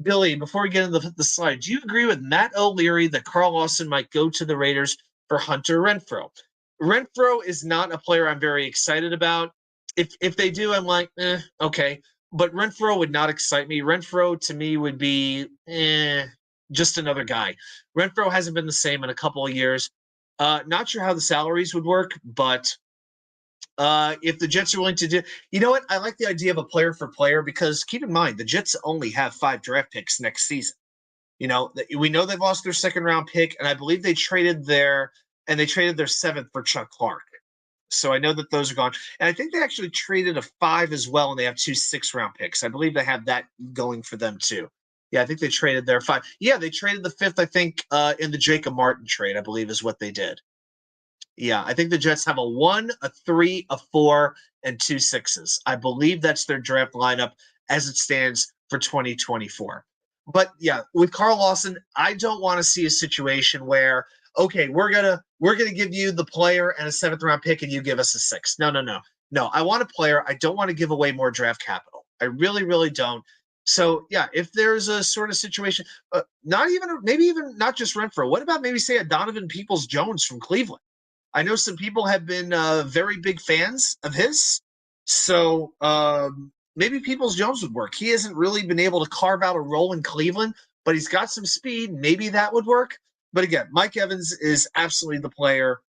Speaker 1: Billy, before we get into the slide, do you agree with Matt O'Leary that Carl Lawson might go to the Raiders for Hunter Renfrow? Renfrow is not a player I'm very excited about. If they do, I'm like, okay. But Renfrow would not excite me. Renfrow to me would be just another guy. Renfrow hasn't been the same in a couple of years. Not sure how the salaries would work, but if the Jets are willing to do, you know what? I like the idea of a player for player, because keep in mind the Jets only have 5 draft picks next season. We know they've lost their second round pick, and I believe they traded their 7th for Chuck Clark. So I know that those are gone. And I think they actually traded a 5 as well, and they have 2 6-round picks. I believe they have that going for them too. Yeah, I think they traded their 5. Yeah, they traded the 5th, I think, in the Jacob Martin trade, I believe is what they did. Yeah, I think the Jets have a 1, a 3, a 4, and 2 6s. I believe that's their draft lineup as it stands for 2024. But yeah, with Carl Lawson, I don't want to see a situation where, okay, we're gonna give you the player and a 7th round pick, and you give us a 6th. No. I want a player. I don't want to give away more draft capital. I really, really don't. So yeah, if there's a sort of situation, maybe even not just Renfrow. What about maybe say a Donovan Peoples-Jones from Cleveland? I know some people have been very big fans of his, so maybe Peoples-Jones would work. He hasn't really been able to carve out a role in Cleveland, but he's got some speed. Maybe that would work. But again, Mike Evans is absolutely the player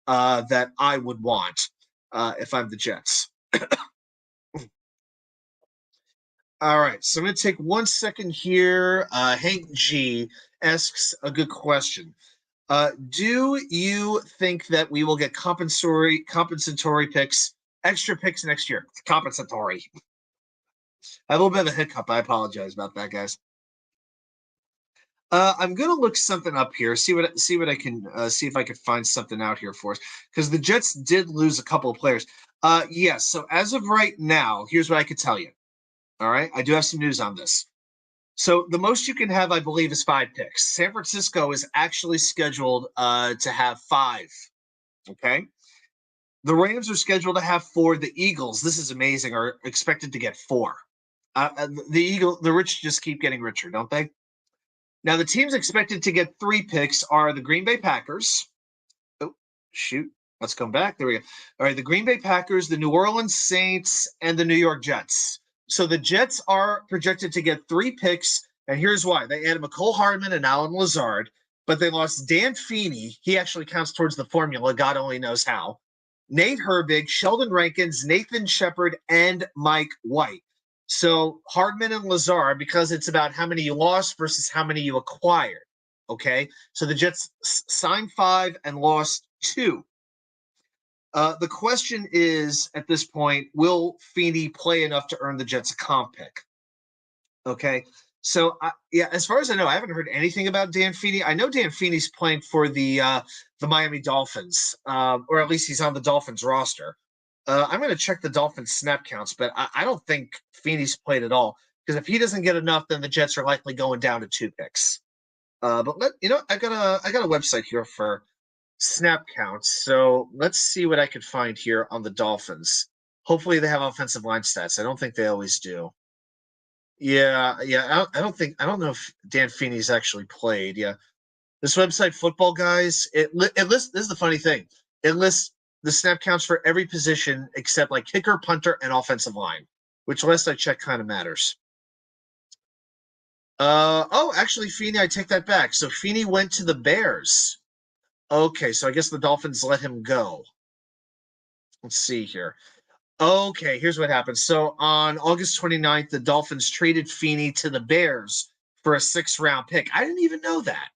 Speaker 1: that I would want if I'm the Jets. All right, so I'm going to take 1 second here. Hank G asks a good question. Do you think that we will get compensatory picks, extra picks next year? Compensatory. I have a little bit of a hiccup. I apologize about that, guys. I'm gonna look something up here. See what I can see if I can find something out here for us, because the Jets did lose a couple of players. Yes. So as of right now, here's what I could tell you. All right, I do have some news on this. So the most you can have, I believe, is 5 picks. San Francisco is actually scheduled to have 5. Okay. The Rams are scheduled to have 4. The Eagles, this is amazing, are expected to get 4. The rich just keep getting richer, don't they? Now, the teams expected to get 3 picks are the Green Bay Packers. Oh, shoot. Let's come back. There we go. All right, the Green Bay Packers, the New Orleans Saints, and the New York Jets. So the Jets are projected to get 3 picks, and here's why. They added McCole Hardman and Alan Lazard, but they lost Dan Feeney. He actually counts towards the formula. God only knows how. Nate Herbig, Sheldon Rankins, Nathan Shepard, and Mike White. So Hardman and Lazard, because it's about how many you lost versus how many you acquired. Okay, so the Jets signed 5 and lost 2. The question is, at this point, will Feeney play enough to earn the Jets a comp pick? Okay. So, yeah, as far as I know, I haven't heard anything about Dan Feeney. I know Dan Feeney's playing for the Miami Dolphins, or at least he's on the Dolphins roster. I'm going to check the Dolphins snap counts, but I don't think Feeney's played at all because if he doesn't get enough, then the Jets are likely going down to 2 picks. But I got a website here for snap counts. So let's see what I could find here on the Dolphins. Hopefully, they have offensive line stats. I don't think they always do. Yeah, yeah. I don't know if Dan Feeney's actually played. Yeah, this website, Football Guys, it lists. This is the funny thing. It lists the snap counts for every position except like kicker, punter, and offensive line, which last I checked kind of matters. Oh, actually, Feeney, I take that back. So Feeney went to the Bears. Okay, so I guess the Dolphins let him go. Let's see here. Okay, here's what happened. So on August 29th, the Dolphins traded Feeney to the Bears for a 6th-round pick. I didn't even know that.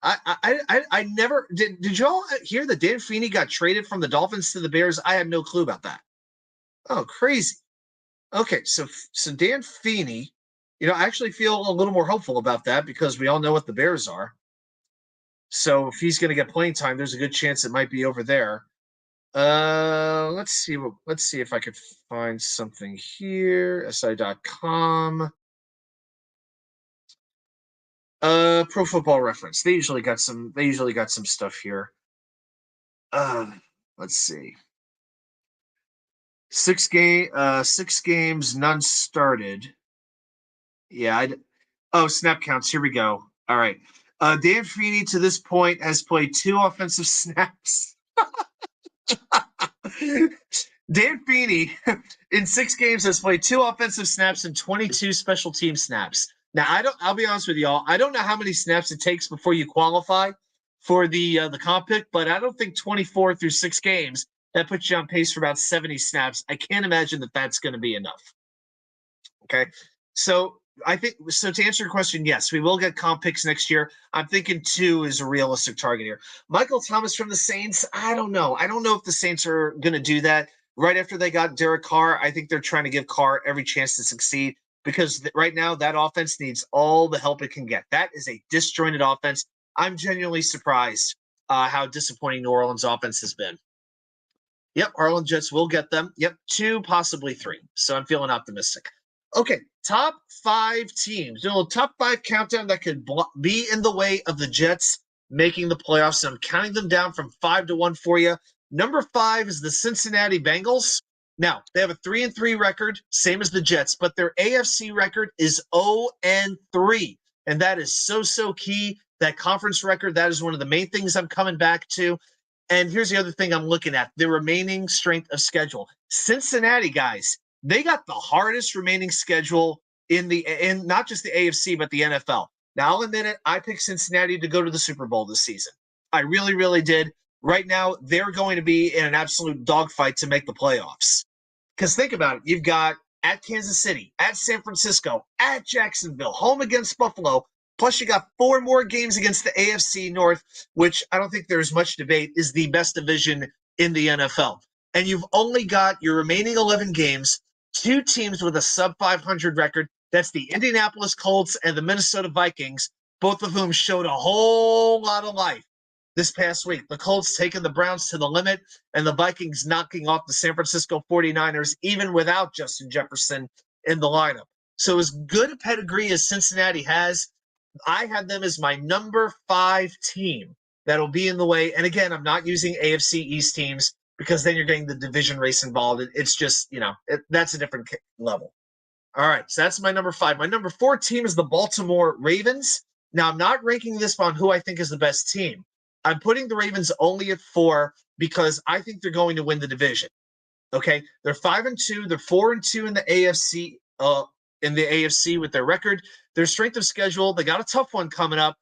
Speaker 1: I never did. Did y'all hear that Dan Feeney got traded from the Dolphins to the Bears? I had no clue about that. Oh, crazy. Okay, so Dan Feeney, I actually feel a little more hopeful about that because we all know what the Bears are. So if he's going to get playing time, there's a good chance it might be over there. Let's see. Let's see if I could find something here. SI.com. Pro Football Reference. They usually got some. They usually got some stuff here. Let's see. 6 games, none started. Yeah. Snap counts. Here we go. All right. Dan Feeney to this point has played 2 offensive snaps. Dan Feeney in 6 games has played 2 offensive snaps and 22 special team snaps. Now I'll be honest with y'all. I don't know how many snaps it takes before you qualify for the comp pick, but I don't think 24 through 6 games that puts you on pace for about 70 snaps. I can't imagine that that's going to be enough. Okay, so I think so. To answer your question, yes, we will get comp picks next year. I'm thinking 2 is a realistic target here. Michael Thomas from the Saints. I don't know. I don't know if the Saints are going to do that right after they got Derek Carr. I think they're trying to give Carr every chance to succeed because right now that offense needs all the help it can get. That is a disjointed offense. I'm genuinely surprised how disappointing New Orleans offense has been. Yep, Harlem Jets will get them. Yep, 2, possibly 3. So I'm feeling optimistic. Okay, top 5 teams. A top 5 countdown that could be in the way of the Jets making the playoffs. I'm counting them down from 5 to 1 for you. Number 5 is the Cincinnati Bengals. Now, they have a 3-3 record, same as the Jets, but their AFC record is 0-3. And that is so key. That conference record, that is one of the main things I'm coming back to. And here's the other thing I'm looking at, the remaining strength of schedule. Cincinnati, guys, they got the hardest remaining schedule in not just the AFC, but the NFL. Now, I'll admit it, I picked Cincinnati to go to the Super Bowl this season. I really, really did. Right now, they're going to be in an absolute dogfight to make the playoffs. Because think about it. You've got at Kansas City, at San Francisco, at Jacksonville, home against Buffalo. Plus, you got 4 more games against the AFC North, which I don't think there's much debate is the best division in the NFL. And you've only got your remaining 11 games, 2 teams with a sub-500 record. That's the Indianapolis Colts and the Minnesota Vikings, both of whom showed a whole lot of life this past week. The Colts taking the Browns to the limit, and the Vikings knocking off the San Francisco 49ers, even without Justin Jefferson in the lineup. So as good a pedigree as Cincinnati has, I have them as my number 5 team that'll be in the way. And again, I'm not using AFC East teams because then you're getting the division race involved. It's just, that's a different level. All right, so that's my number 5. My number 4 team is the Baltimore Ravens. Now, I'm not ranking this on who I think is the best team. I'm putting the Ravens only at 4 because I think they're going to win the division. Okay, they're 5-2. They're 4-2 in the AFC. In the AFC with their record, their strength of schedule, they got a tough one coming up.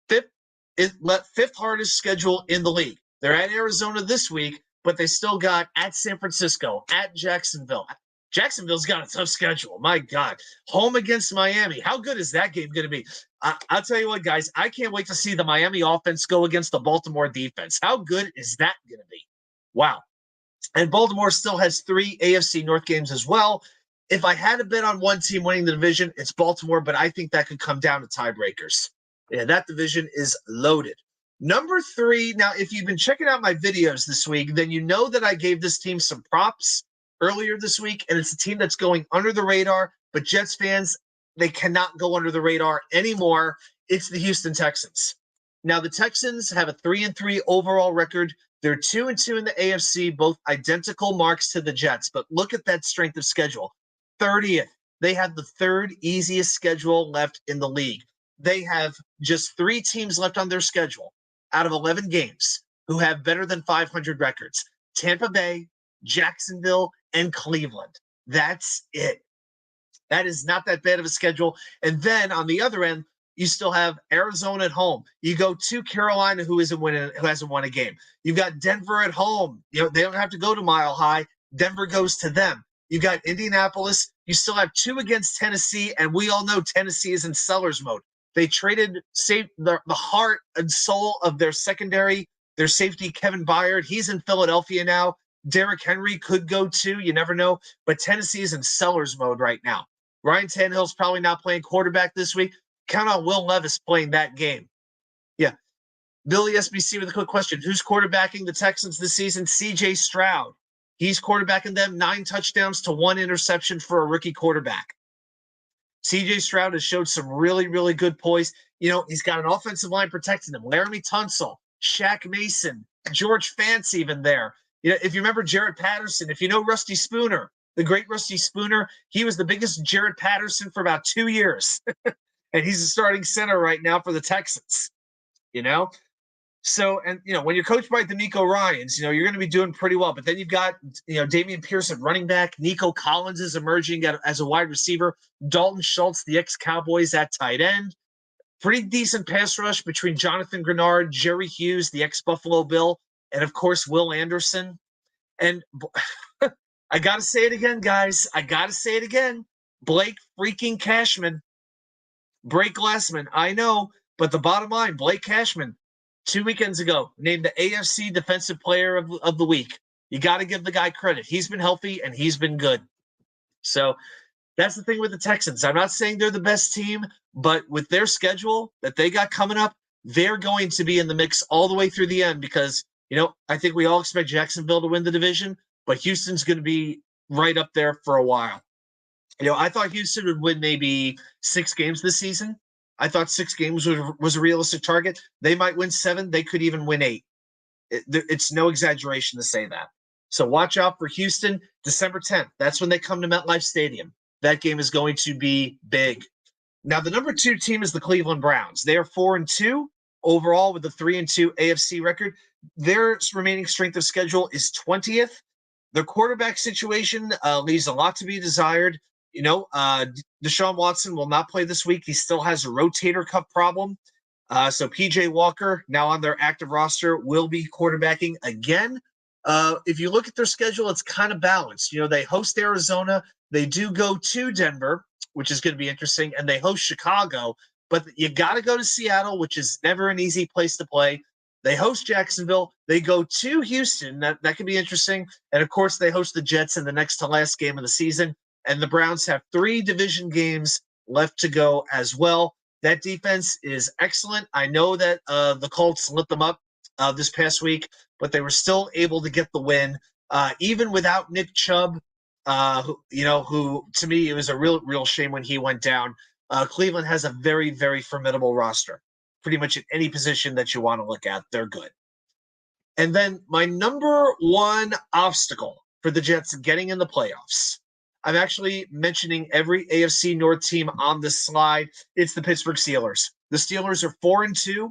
Speaker 1: Fifth hardest schedule in the league. They're at Arizona this week, but they still got at San Francisco, at Jacksonville. Jacksonville's got a tough schedule. My God. Home against Miami. How good is that game going to be? I'll tell you what, guys, I can't wait to see the Miami offense go against the Baltimore defense. How good is that going to be? Wow. And Baltimore still has 3 AFC North games as well. If I had to bet on one team winning the division, it's Baltimore, but I think that could come down to tiebreakers. Yeah, that division is loaded. Number 3, now, if you've been checking out my videos this week, then you know that I gave this team some props earlier this week, and it's a team that's going under the radar, but Jets fans, they cannot go under the radar anymore. It's the Houston Texans. Now, the Texans have a 3-3 overall record. They're 2-2 in the AFC, both identical marks to the Jets, but look at that strength of schedule. 30th. They have the 3rd easiest schedule left in the league. They have just 3 teams left on their schedule out of 11 games who have better than 500 records. Tampa Bay, Jacksonville, and Cleveland. That's it. That is not that bad of a schedule. And then on the other end, you still have Arizona at home. You go to Carolina, who hasn't won a game. You've got Denver at home. You know, they don't have to go to Mile High. Denver goes to them. You got Indianapolis. You still have 2 against Tennessee, and we all know Tennessee is in seller's mode. They traded the heart and soul of their secondary, their safety, Kevin Byard. He's in Philadelphia now. Derrick Henry could go too. You never know. But Tennessee is in seller's mode right now. Ryan Tannehill's probably not playing quarterback this week. Count on Will Levis playing that game. Yeah. Billy SBC with a quick question. Who's quarterbacking the Texans this season? CJ Stroud. He's quarterbacking them 9 touchdowns to 1 interception for a rookie quarterback. CJ Stroud has showed some really, really good poise. You know, he's got an offensive line protecting him. Laramie Tunsil, Shaq Mason, George Fantz even there. You know, if you remember Jared Patterson, if you know Rusty Spooner, the great Rusty Spooner, he was the biggest Jared Patterson for about 2 years. And he's the starting center right now for the Texans, you know? So, and, you know, when you're coached by D'Amico Ryans, you know, you're going to be doing pretty well. But then you've got, you know, Damian Pierce at running back. Nico Collins is emerging as a wide receiver. Dalton Schultz, the ex-Cowboys, at tight end. Pretty decent pass rush between Jonathan Grenard, Jerry Hughes, the ex-Buffalo Bill, and, of course, Will Anderson. And I got to say it again, guys. I got to say it again. Blake freaking Cashman. Blake Glassman, I know, but the bottom line, Blake Cashman, 2 weekends ago, named the AFC Defensive Player of the Week. You got to give the guy credit. He's been healthy, and he's been good. So that's the thing with the Texans. I'm not saying they're the best team, but with their schedule that they got coming up, they're going to be in the mix all the way through the end because, you know, I think we all expect Jacksonville to win the division, but Houston's going to be right up there for a while. You know, I thought Houston would win maybe 6 games this season. I thought 6 games was a realistic target. They might win 7. They could even win 8. It's no exaggeration to say that. So watch out for Houston, December 10th. That's when they come to MetLife Stadium. That game is going to be big. Now, the number 2 team is the Cleveland Browns. They are 4-2 overall with a 3-2 AFC record. Their remaining strength of schedule is 20th. Their quarterback situation leaves a lot to be desired. You know, Deshaun Watson will not play this week. He still has a rotator cuff problem. So PJ Walker, now on their active roster, will be quarterbacking again. If you look at their schedule, it's kind of balanced. You know, they host Arizona. They do go to Denver, which is going to be interesting, and they host Chicago. But you got to go to Seattle, which is never an easy place to play. They host Jacksonville. They go to Houston. That could be interesting. And, of course, they host the Jets in the next to last game of the season. And the Browns have 3 division games left to go as well. That defense is excellent. I know that the Colts lit them up this past week, but they were still able to get the win, even without Nick Chubb, who to me, it was a real shame when he went down. Cleveland has a very, very formidable roster. Pretty much at any position that you want to look at, they're good. And then my number 1 obstacle for the Jets getting in the playoffs, I'm actually mentioning every AFC North team on this slide. It's the Pittsburgh Steelers. The Steelers are 4-2,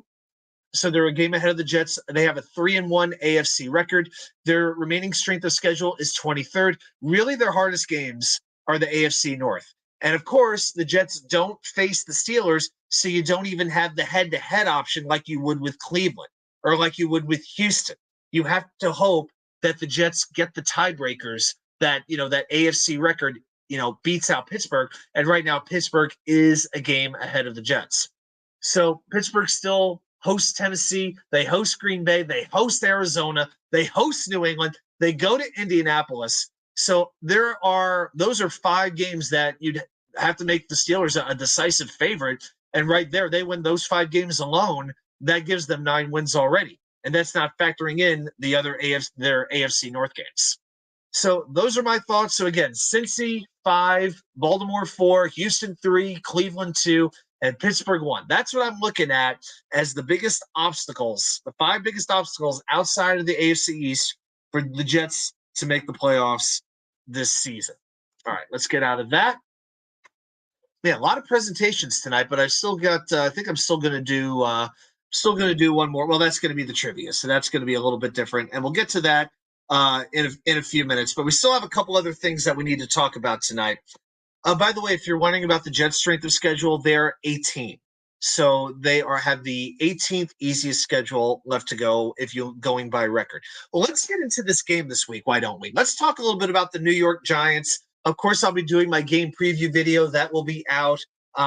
Speaker 1: so they're a game ahead of the Jets. They have a 3-1 AFC record. Their remaining strength of schedule is 23rd. Really, their hardest games are the AFC North. And, of course, the Jets don't face the Steelers, so you don't even have the head-to-head option like you would with Cleveland or like you would with Houston. You have to hope that the Jets get the tiebreakers that, you know, that AFC record, you know, beats out Pittsburgh. And right now, Pittsburgh is a game ahead of the Jets. So Pittsburgh still hosts Tennessee. They host Green Bay. They host Arizona. They host New England. They go to Indianapolis. So those are 5 games that you'd have to make the Steelers a decisive favorite. And right there, they win those 5 games alone. That gives them 9 wins already. And that's not factoring in the other their AFC North games. So those are my thoughts. So again, Cincy 5, Baltimore 4, Houston 3, Cleveland 2, and Pittsburgh 1. That's what I'm looking at as the biggest obstacles, the 5 biggest obstacles outside of the AFC East for the Jets to make the playoffs this season. All right, let's get out of that. Yeah, a lot of presentations tonight, but I still got. I think I'm still going to do. Still going to do one more. Well, that's going to be the trivia, so that's going to be a little bit different, and we'll get to that in a few minutes. But we still have a couple other things that we need to talk about tonight. By the way, if you're wondering about the Jets' strength of schedule, they're 18. So they have the 18th easiest schedule left to go if you're going by record. Well, let's get into this game this week. Why don't we? Let's talk a little bit about the New York Giants. Of course, I'll be doing my game preview video. That will be out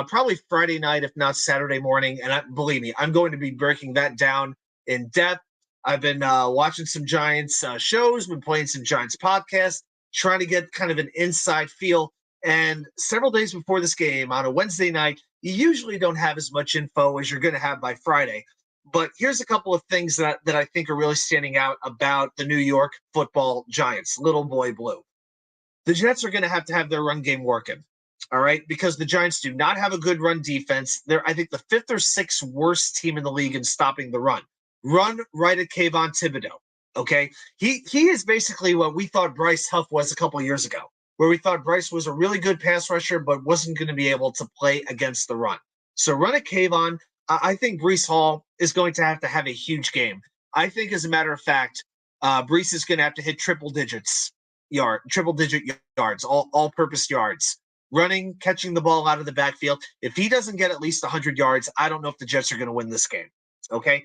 Speaker 1: probably Friday night, if not Saturday morning. And believe me, I'm going to be breaking that down in depth. I've been watching some Giants shows, been playing some Giants podcasts, trying to get kind of an inside feel. And several days before this game, on a Wednesday night, you usually don't have as much info as you're going to have by Friday. But here's a couple of things that I think are really standing out about the New York Football Giants, Little Boy Blue. The Jets are going to have their run game working, all right, because the Giants do not have a good run defense. They're, I think, the 5th or 6th worst team in the league in stopping the run. Run right at Kayvon Thibodeau, okay? He is basically what we thought Bryce Huff was a couple of years ago, where we thought Bryce was a really good pass rusher but wasn't going to be able to play against the run. So run at Kayvon. I think Breece Hall is going to have a huge game. I think, as a matter of fact, Breece is going to have to hit triple digit yards, all-purpose yards, running, catching the ball out of the backfield. If he doesn't get at least 100 yards, I don't know if the Jets are going to win this game. Okay,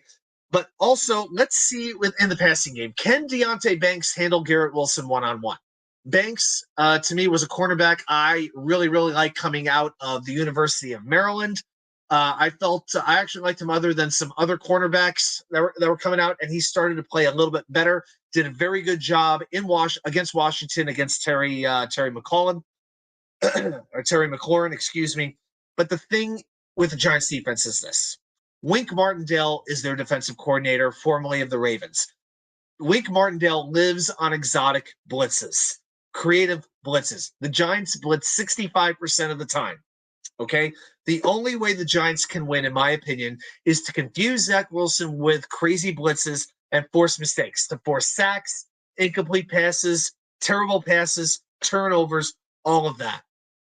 Speaker 1: but also let's see within the passing game, can Deonte Banks handle Garrett Wilson one-on-one? Banks, to me, was a cornerback I really, really like coming out of the University of Maryland. I actually liked him other than some other cornerbacks that were coming out, and he started to play a little bit better. Did a very good job against Washington against Terry McLaurin, or Terry McLaurin, excuse me. But the thing with the Giants defense is this: Wink Martindale is their defensive coordinator, formerly of the Ravens. Wink Martindale lives on exotic blitzes, creative blitzes. The Giants blitz 65% of the time. Okay, the only way the Giants can win, in my opinion, is to confuse Zach Wilson with crazy blitzes and force mistakes, to force sacks, incomplete passes, terrible passes, turnovers, all of that.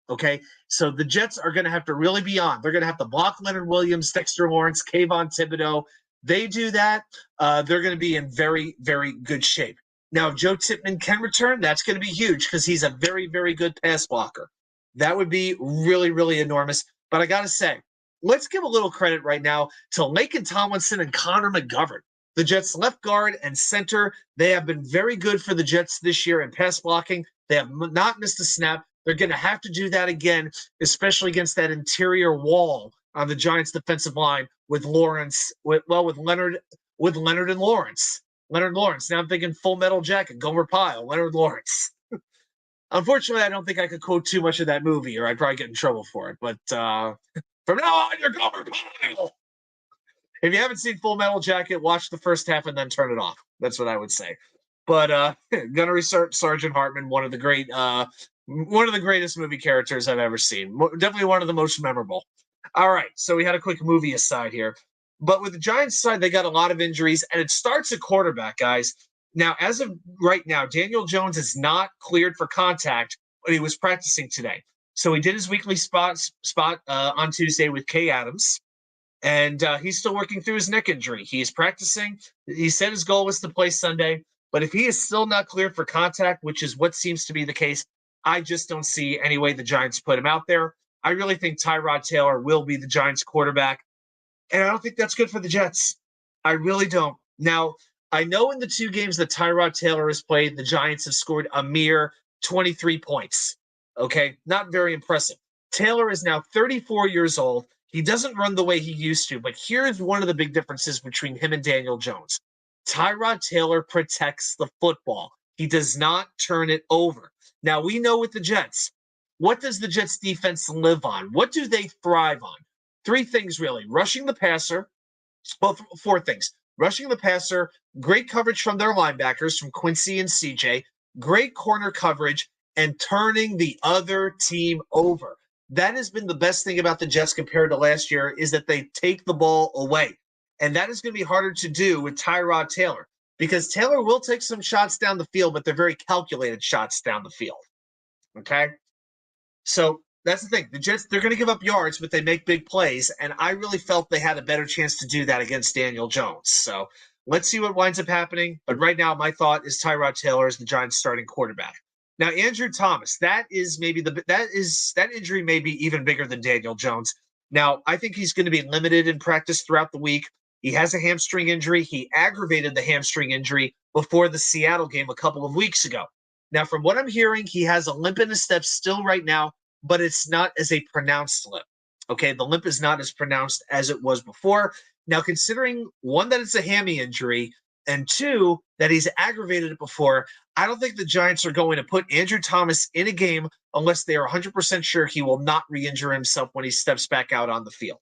Speaker 1: Okay, so the Jets are going to have to really be on. They're going to have to block Leonard Williams, Dexter Lawrence, Kayvon Thibodeau. They do that, they're going to be in very, very good shape. Now, if Joe Tippmann can return, that's going to be huge because he's a very, very good pass blocker. That would be really, really enormous. But I got to say, let's give a little credit right now to Laken Tomlinson and Connor McGovern, the Jets' left guard and center. They have been very good for the Jets this year in pass blocking. They have not missed a snap. They're going to have to do that again, especially against that interior wall on the Giants' defensive line with Leonard and Lawrence. Leonard Lawrence. Now I'm thinking Full Metal Jacket, Gomer Pyle, Leonard Lawrence. Unfortunately, I don't think I could quote too much of that movie, or I'd probably get in trouble for it. But from now on, you're Gomer Pyle. If you haven't seen Full Metal Jacket, watch the first half and then turn it off. That's what I would say. But Gunnery Sergeant Hartman, one of the greatest movie characters I've ever seen. Definitely one of the most memorable. All right, so we had a quick movie aside here. But with the Giants side, they got a lot of injuries, and it starts at quarterback, guys. Now, as of right now, Daniel Jones is not cleared for contact, but he was practicing today. So he did his weekly spot on Tuesday with Kay Adams, and he's still working through his neck injury. He is practicing. He said his goal was to play Sunday, but if he is still not cleared for contact, which is what seems to be the case, I just don't see any way the Giants put him out there. I really think Tyrod Taylor will be the Giants quarterback, and I don't think that's good for the Jets. I really don't. Now, I know in the 2 games that Tyrod Taylor has played, the Giants have scored a mere 23 points. Okay, not very impressive. Taylor is now 34 years old. He doesn't run the way he used to, but here's one of the big differences between him and Daniel Jones. Tyrod Taylor protects the football. He does not turn it over. Now, we know with the Jets, what does the Jets defense live on? What do they thrive on? Three things, really: rushing the passer. Well, four things: rushing the passer, great coverage from their linebackers, from Quincy and CJ, great corner coverage, and turning the other team over. That has been the best thing about the Jets compared to last year, is that they take the ball away. And that is going to be harder to do with Tyrod Taylor, because Taylor will take some shots down the field, but they're very calculated shots down the field. Okay? So that's the thing. The Jets, they're going to give up yards, but they make big plays. And I really felt they had a better chance to do that against Daniel Jones. So let's see what winds up happening. But right now, my thought is Tyrod Taylor is the Giants' starting quarterback. Now, Andrew Thomas, that injury may be even bigger than Daniel Jones. Now, I think he's going to be limited in practice throughout the week. He has a hamstring injury. He aggravated the hamstring injury before the Seattle game a couple of weeks ago. Now, from what I'm hearing, he has a limp in his step still right now, but it's not as a pronounced limp. Okay, the limp is not as pronounced as it was before. Now, considering one, that it's a hammy injury, and two, that he's aggravated it before, I don't think the Giants are going to put Andrew Thomas in a game unless they are 100% sure he will not re-injure himself when he steps back out on the field.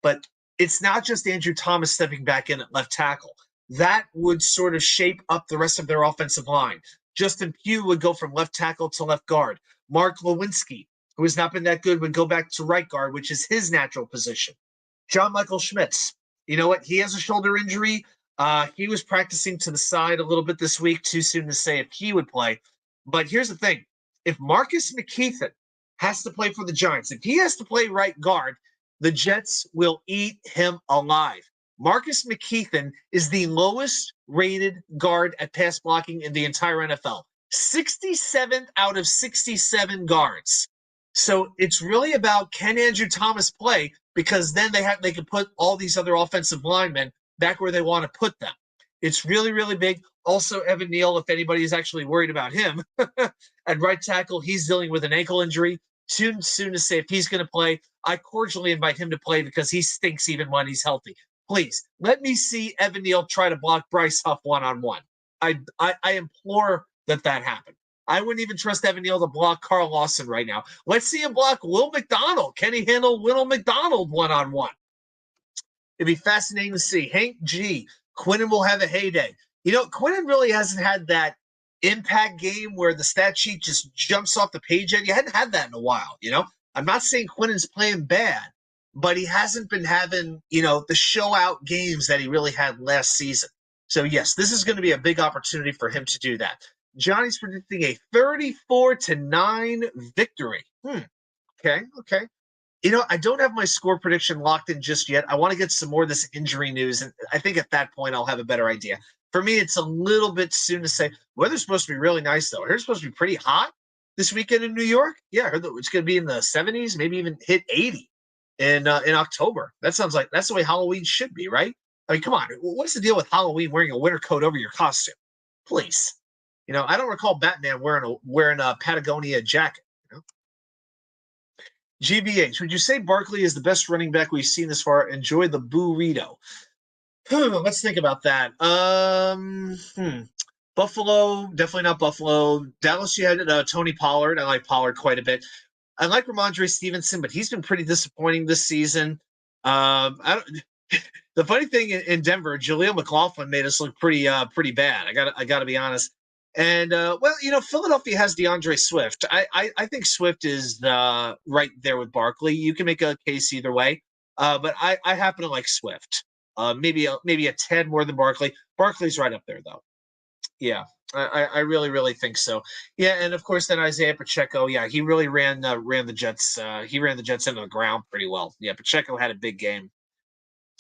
Speaker 1: But it's not just Andrew Thomas stepping back in at left tackle. That would sort of shape up the rest of their offensive line. Justin Pugh would go from left tackle to left guard. Mark Lewinsky, who has not been that good, would go back to right guard, which is his natural position. John Michael Schmitz, you know what? He has a shoulder injury. He was practicing to the side a little bit this week. Too soon to say if he would play. But here's the thing. If Marcus McKethan has to play for the Giants, if he has to play right guard, the Jets will eat him alive. Marcus McKethan is the lowest rated guard at pass blocking in the entire NFL. 67th out of 67 guards. So it's really about, can Andrew Thomas play, because then they can put all these other offensive linemen back where they want to put them. It's really, really big. Also, Evan Neal, if anybody's actually worried about him, at right tackle, he's dealing with an ankle injury. Too soon to say if he's going to play. I cordially invite him to play because he stinks even when he's healthy. Please, let me see Evan Neal try to block Bryce Huff one-on-one. I implore that happen. I wouldn't even trust Evan Neal to block Carl Lawson right now. Let's see him block Will McDonald. Can he handle Will McDonald one-on-one? It'd be fascinating to see. Hank G. Quinnen will have a heyday. You know, Quinnen really hasn't had that impact game where the stat sheet just jumps off the page at you. Hadn't had that in a while, you know? I'm not saying Quinnen's playing bad, but he hasn't been having, the show-out games that he really had last season. So, yes, this is going to be a big opportunity for him to do that. Johnny's predicting a 34-9 victory. Okay. I don't have my score prediction locked in just yet. I want to get some more of this injury news, and I think at that point I'll have a better idea. For me, it's a little bit soon to say. Weather's supposed to be really nice, though. It's supposed to be pretty hot this weekend in New York. Yeah, I heard that it's going to be in the 70s, maybe even hit 80 in October. That sounds like that's the way Halloween should be, right? I mean, come on. What's the deal with Halloween wearing a winter coat over your costume? Please. I don't recall Batman wearing a Patagonia jacket. GBH, would you say Barkley is the best running back we've seen this far? Enjoy the burrito. Let's think about that. Buffalo, definitely not Buffalo. Dallas, you had Tony Pollard. I like Pollard quite a bit. I like Ramondre Stevenson, but he's been pretty disappointing this season. The funny thing in Denver, Jaleel McLaughlin made us look pretty bad. I got to be honest. And Philadelphia has DeAndre Swift. I think Swift is right there with Barkley. You can make a case either way, but I happen to like Swift. Maybe a tad more than Barkley. Barkley's right up there though. Yeah, I really, really think so. Yeah, and of course then Isaiah Pacheco. Yeah, he really ran the Jets. He ran the Jets into the ground pretty well. Yeah, Pacheco had a big game.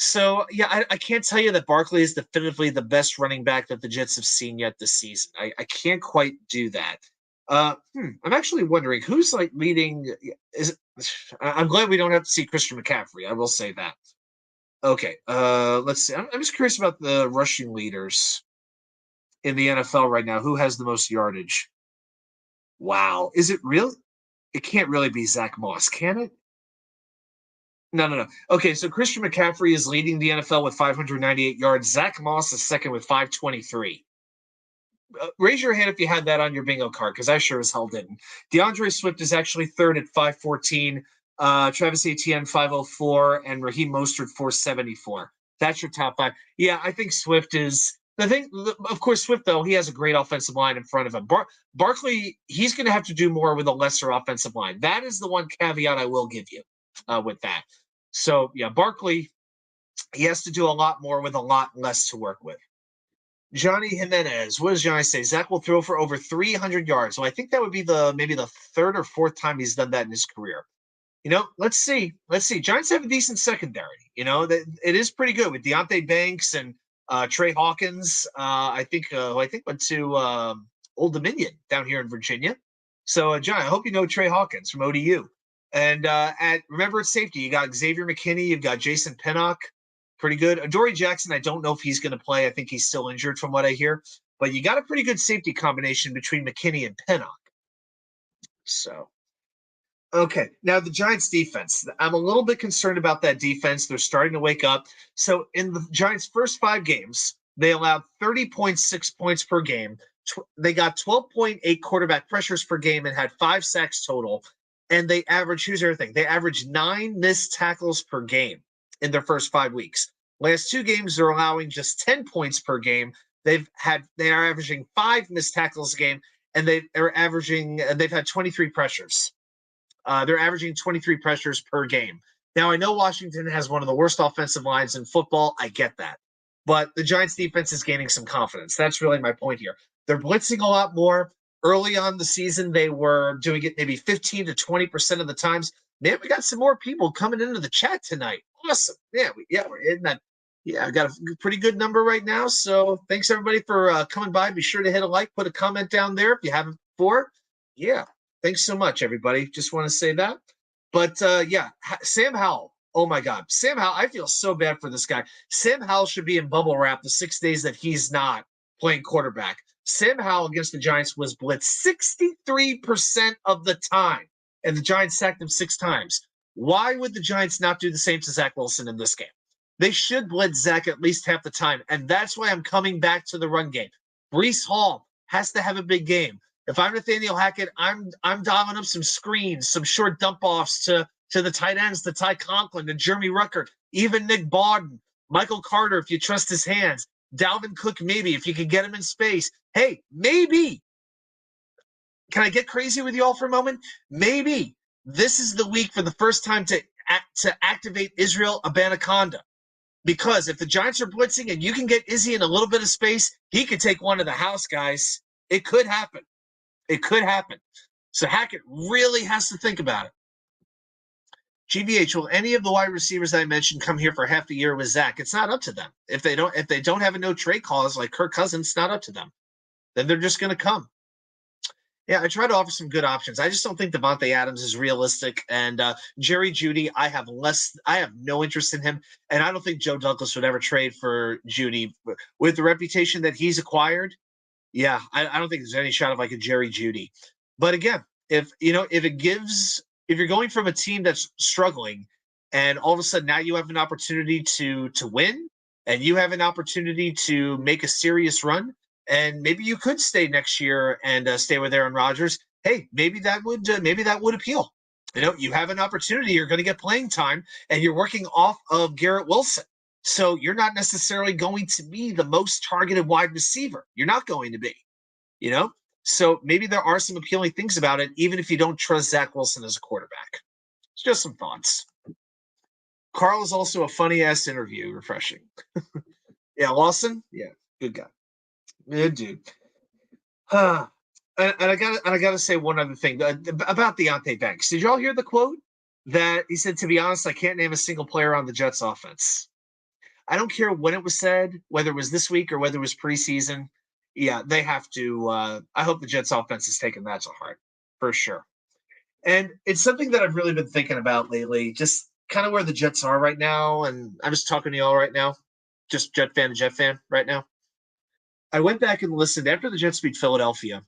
Speaker 1: So, yeah, I can't tell you that Barkley is definitively the best running back that the Jets have seen yet this season. I can't quite do that. I'm actually wondering who's leading. I'm glad we don't have to see Christian McCaffrey. I will say that. Okay, let's see. I'm just curious about the rushing leaders in the NFL right now. Who has the most yardage? Wow, is it real? It can't really be Zach Moss, can it? No. Okay, so Christian McCaffrey is leading the NFL with 598 yards. Zach Moss is second with 523. Raise your hand if you had that on your bingo card, because I sure as hell didn't. DeAndre Swift is actually third at 514. Travis Etienne 504, and Raheem Mostert 474. That's your top five. Yeah, I think Swift is the thing. Of course, Swift though he has a great offensive line in front of him. Barkley, he's going to have to do more with a lesser offensive line. That is the one caveat I will give you with that. So yeah, Barkley, he has to do a lot more with a lot less to work with. Johnny Jimenez. What does Johnny say? Zach will throw for over 300 yards. So I think that would be maybe the third or fourth time he's done that in his career. Let's see. Let's see. Giants have a decent secondary. It is pretty good with Deontay Banks and Trey Hawkins. I think went to Old Dominion down here in Virginia. So, John, I hope you know Trey Hawkins from ODU. And remember at safety, you got Xavier McKinney, you've got Jason Pinnock. Pretty good. Adoree Jackson, I don't know if he's going to play. I think he's still injured from what I hear. But you got a pretty good safety combination between McKinney and Pinnock. So, okay. Now, the Giants' defense. I'm a little bit concerned about that defense. They're starting to wake up. So, in the Giants' first 5 games, they allowed 30.6 points per game. They got 12.8 quarterback pressures per game and had 5 sacks total. And they averaged, here's everything, they averaged 9 missed tackles per game in their first 5 weeks. Last 2 games, they're allowing just 10 points per game. They are averaging 5 missed tackles a game, and they've had 23 pressures. They're averaging 23 pressures per game. Now, I know Washington has one of the worst offensive lines in football. I get that. But the Giants defense is gaining some confidence. That's really my point here. They're blitzing a lot more. Early on the season, they were doing it maybe 15 to 20% of the times. Man, we got some more people coming into the chat tonight. Awesome. We're in that. Yeah, I got a pretty good number right now. So thanks everybody for coming by. Be sure to hit a like, put a comment down there if you haven't before. Yeah, thanks so much, everybody. Just want to say that. But Sam Howell. Oh my God, Sam Howell. I feel so bad for this guy. Sam Howell should be in bubble wrap the 6 days that he's not playing quarterback. Sam Howell against the Giants was blitzed 63% of the time, and the Giants sacked him 6 times. Why would the Giants not do the same to Zach Wilson in this game? They should blitz Zach at least half the time, and that's why I'm coming back to the run game. Breece Hall has to have a big game. If I'm Nathaniel Hackett, I'm dialing up some screens, some short dump offs to the tight ends, to Ty Conklin, to Jeremy Rucker, even Nick Bawden, Michael Carter, if you trust his hands, Dalvin Cook, maybe, if you can get him in space. Hey, maybe. Can I get crazy with you all for a moment? Maybe this is the week for the first time to activate Israel Abanikanda. Because if the Giants are blitzing and you can get Izzy in a little bit of space, he could take one to the house, guys. It could happen. It could happen. So Hackett really has to think about it. GVH, will any of the wide receivers I mentioned come here for half a year with Zach? It's not up to them. If they don't have a no trade clause like Kirk Cousins, it's not up to them. Then they're just going to come. Yeah, I try to offer some good options. I just don't think Devontae Adams is realistic. And Jerry Jeudy, I have no interest in him. And I don't think Joe Douglas would ever trade for Jeudy. With the reputation that he's acquired, yeah, I don't think there's any shot of like a Jerry Jeudy. But again, if you're going from a team that's struggling and all of a sudden now you have an opportunity to win and you have an opportunity to make a serious run, and maybe you could stay next year and stay with Aaron Rodgers. Hey, maybe that would appeal. You have an opportunity. You're going to get playing time, and you're working off of Garrett Wilson. So you're not necessarily going to be the most targeted wide receiver. You're not going to be. So maybe there are some appealing things about it, even if you don't trust Zach Wilson as a quarterback. It's just some thoughts. Carl is also a funny ass interview. Refreshing. Yeah, Lawson. Yeah, good guy. Good dude. And I gotta say one other thing about Deontay Banks. Did y'all hear the quote that he said? To be honest, I can't name a single player on the Jets offense. I don't care when it was said, whether it was this week or whether it was preseason. Yeah, they have to. I hope the Jets offense has taken that to heart for sure. And it's something that I've really been thinking about lately, just kind of where the Jets are right now. And I'm just talking to y'all right now, just Jet fan to Jet fan right now. I went back and listened after the Jets beat Philadelphia.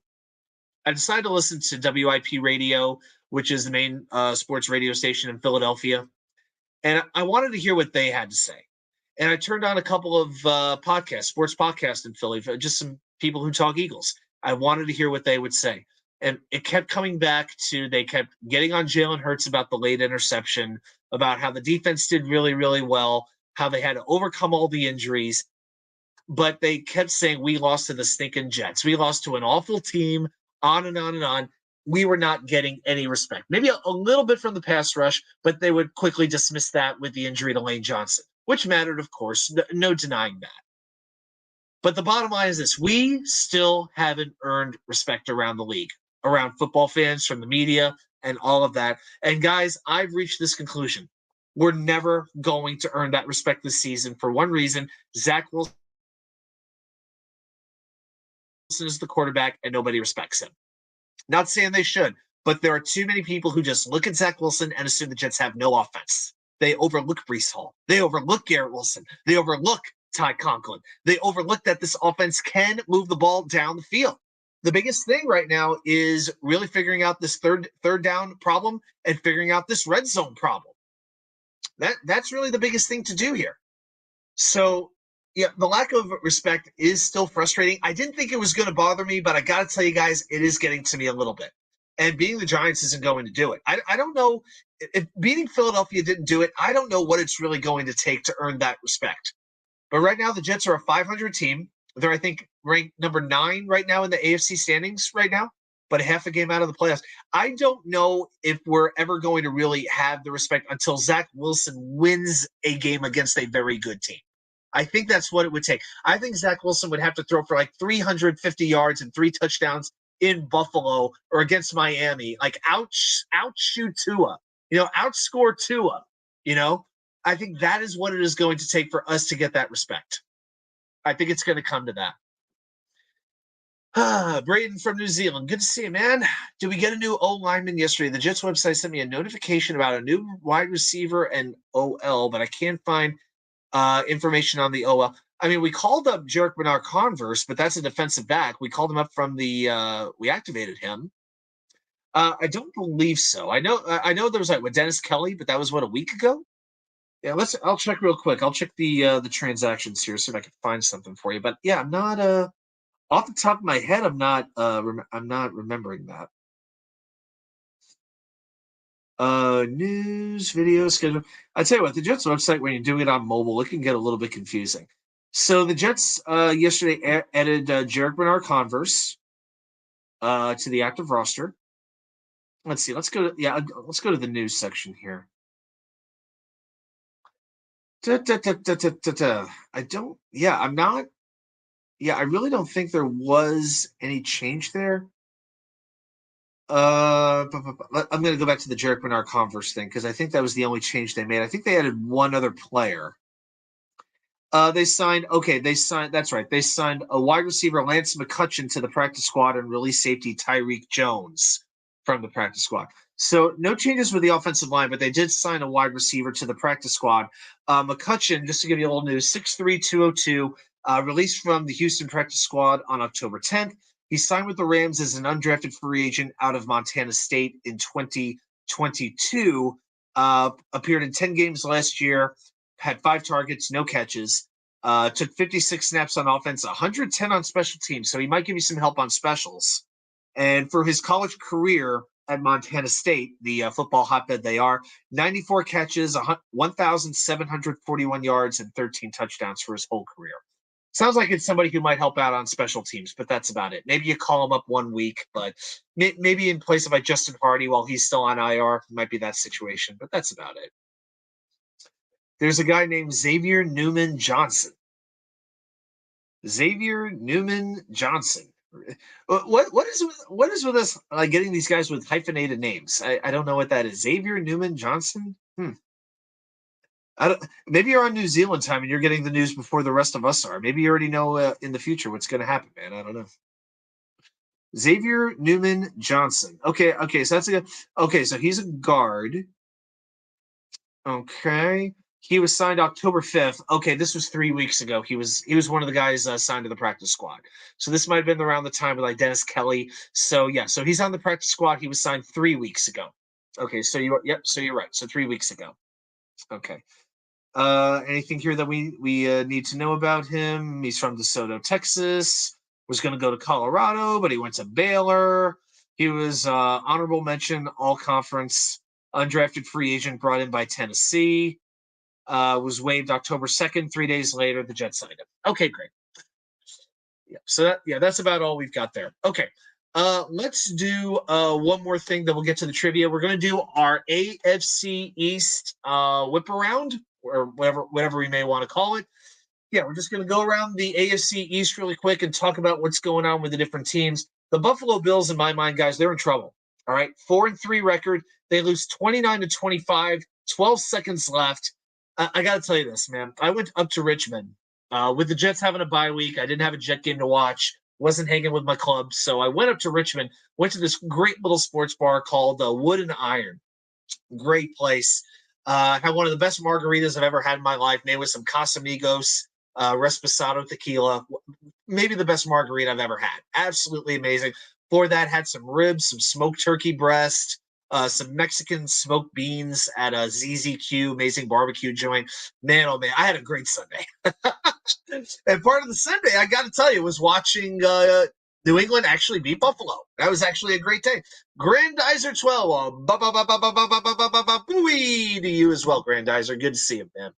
Speaker 1: I decided to listen to WIP Radio, which is the main sports radio station in Philadelphia. And I wanted to hear what they had to say. and I turned on a couple of podcasts, sports podcasts in Philly, just some people who talk Eagles. I wanted to hear what they would say. And it kept coming back to they kept getting on Jalen Hurts about the late interception, about how the defense did really, really well, how they had to overcome all the injuries. But they kept saying, we lost to the stinking Jets. We lost to an awful team, on and on and on. We were not getting any respect. Maybe a little bit from the pass rush, but they would quickly dismiss that with the injury to Lane Johnson, which mattered, of course. No denying that. But the bottom line is this: we still haven't earned respect around the league, around football fans, from the media, and all of that. And guys, I've reached this conclusion. We're never going to earn that respect this season for one reason. Zach Wilson is the quarterback, and nobody respects him. Not saying they should, but there are too many people who just look at Zach Wilson and assume the Jets have no offense. They overlook Breece Hall. They overlook Garrett Wilson. They overlook Ty Conklin. They overlook that this offense can move the ball down the field. The biggest thing right now is really figuring out this third down problem and figuring out this red zone problem. That's really the biggest thing to do here. So, yeah, the lack of respect is still frustrating. I didn't think it was going to bother me, but I got to tell you guys, it is getting to me a little bit. And beating the Giants isn't going to do it. I don't know if beating Philadelphia didn't do it. I don't know what it's really going to take to earn that respect. But right now, the Jets are a 500 team. They're, I think, ranked number 9 right now in the AFC standings right now, but half a game out of the playoffs. I don't know if we're ever going to really have the respect until Zach Wilson wins a game against a very good team. I think that's what it would take. I think Zach Wilson would have to throw for like 350 yards and 3 touchdowns in Buffalo or against Miami. Like outshoot Tua, outscore Tua, I think that is what it is going to take for us to get that respect. I think it's going to come to that. Braden from New Zealand. Good to see you, man. Did we get a new O lineman yesterday? The Jets website sent me a notification about a new wide receiver and OL, but I can't find information on the OL. I mean, we called up Jarek Bernard-Converse, but that's a defensive back. We called him up from we activated him. I don't believe so. I know there was with Dennis Kelly, but that was a week ago? Yeah, I'll check real quick. I'll check the transactions here, see if I can find something for you. But yeah, I'm not off the top of my head, I'm not remembering that. News, video, schedule. I tell you what, the Jets website, when you're doing it on mobile, it can get a little bit confusing. So the Jets yesterday added Jarek Bernard-Converse to the active roster. Let's see. Let's go to the news section here. I really don't think there was any change there. I'm going to go back to the Jarek Bernard-Converse thing because I think that was the only change they made. I think they added one other player. They signed that's right. They signed a wide receiver, Lance McCutcheon, to the practice squad and released safety Tyreek Jones from the practice squad. So no changes with the offensive line, but they did sign a wide receiver to the practice squad. McCutcheon, just to give you a little news, 6'3", 202, released from the Houston practice squad on October 10th. He signed with the Rams as an undrafted free agent out of Montana State in 2022, appeared in 10 games last year, had 5 targets, no catches, took 56 snaps on offense, 110 on special teams, so he might give you some help on specials. And for his college career at Montana State, the football hotbed they are, 94 catches, 1,741 yards, and 13 touchdowns for his whole career. Sounds like it's somebody who might help out on special teams, but that's about it. Maybe you call him up one week, but maybe in place of Justin Hardy while he's still on IR, might be that situation, but that's about it. There's a guy named Xavier Newman Johnson. Xavier Newman Johnson. What is with us getting these guys with hyphenated names? I don't know what that is. Xavier Newman Johnson? Maybe you're on New Zealand time and you're getting the news before the rest of us are. Maybe you already know in the future what's going to happen, man. I don't know. Xavier Newman Johnson. Okay, so that's so he's a guard. Okay. He was signed October 5th. Okay, this was 3 weeks ago. He was one of the guys signed to the practice squad. So this might have been around the time with Dennis Kelly. So yeah, so he's on the practice squad. He was signed 3 weeks ago. Okay, so you're right. So 3 weeks ago. Okay. Anything here that we need to know about him? He's from DeSoto, Texas. Was going to go to Colorado, but he went to Baylor. He was honorable mention, all conference, undrafted free agent brought in by Tennessee. Was waived October 2nd. 3 days later, the Jets signed him. Okay, great. Yeah, so that's about all we've got there. Okay. Let's do one more thing, then we'll get to the trivia. We're going to do our AFC East whip around, or whatever we may want to call it. Yeah, we're just going to go around the AFC East really quick and talk about what's going on with the different teams. The Buffalo Bills, in my mind, guys, they're in trouble. All right, 4-3 record. They lose 29-25. 12 seconds left. I got to tell you this, man. I went up to Richmond with the Jets having a bye week. I didn't have a Jet game to watch. Wasn't hanging with my club, so I went up to Richmond. Went to this great little sports bar called Wood and Iron. Great place. Had one of the best margaritas I've ever had in my life, made with some Casamigos, Reposado tequila. Maybe the best margarita I've ever had. Absolutely amazing. For that, had some ribs, some smoked turkey breast, some Mexican smoked beans at a ZZQ, amazing barbecue joint. Man, oh man, I had a great Sunday. And part of the Sunday, I got to tell you, was watching New England actually beat Buffalo. That was actually a great day. Grandizer 12, to you as well, Grandizer. Good to see you, man.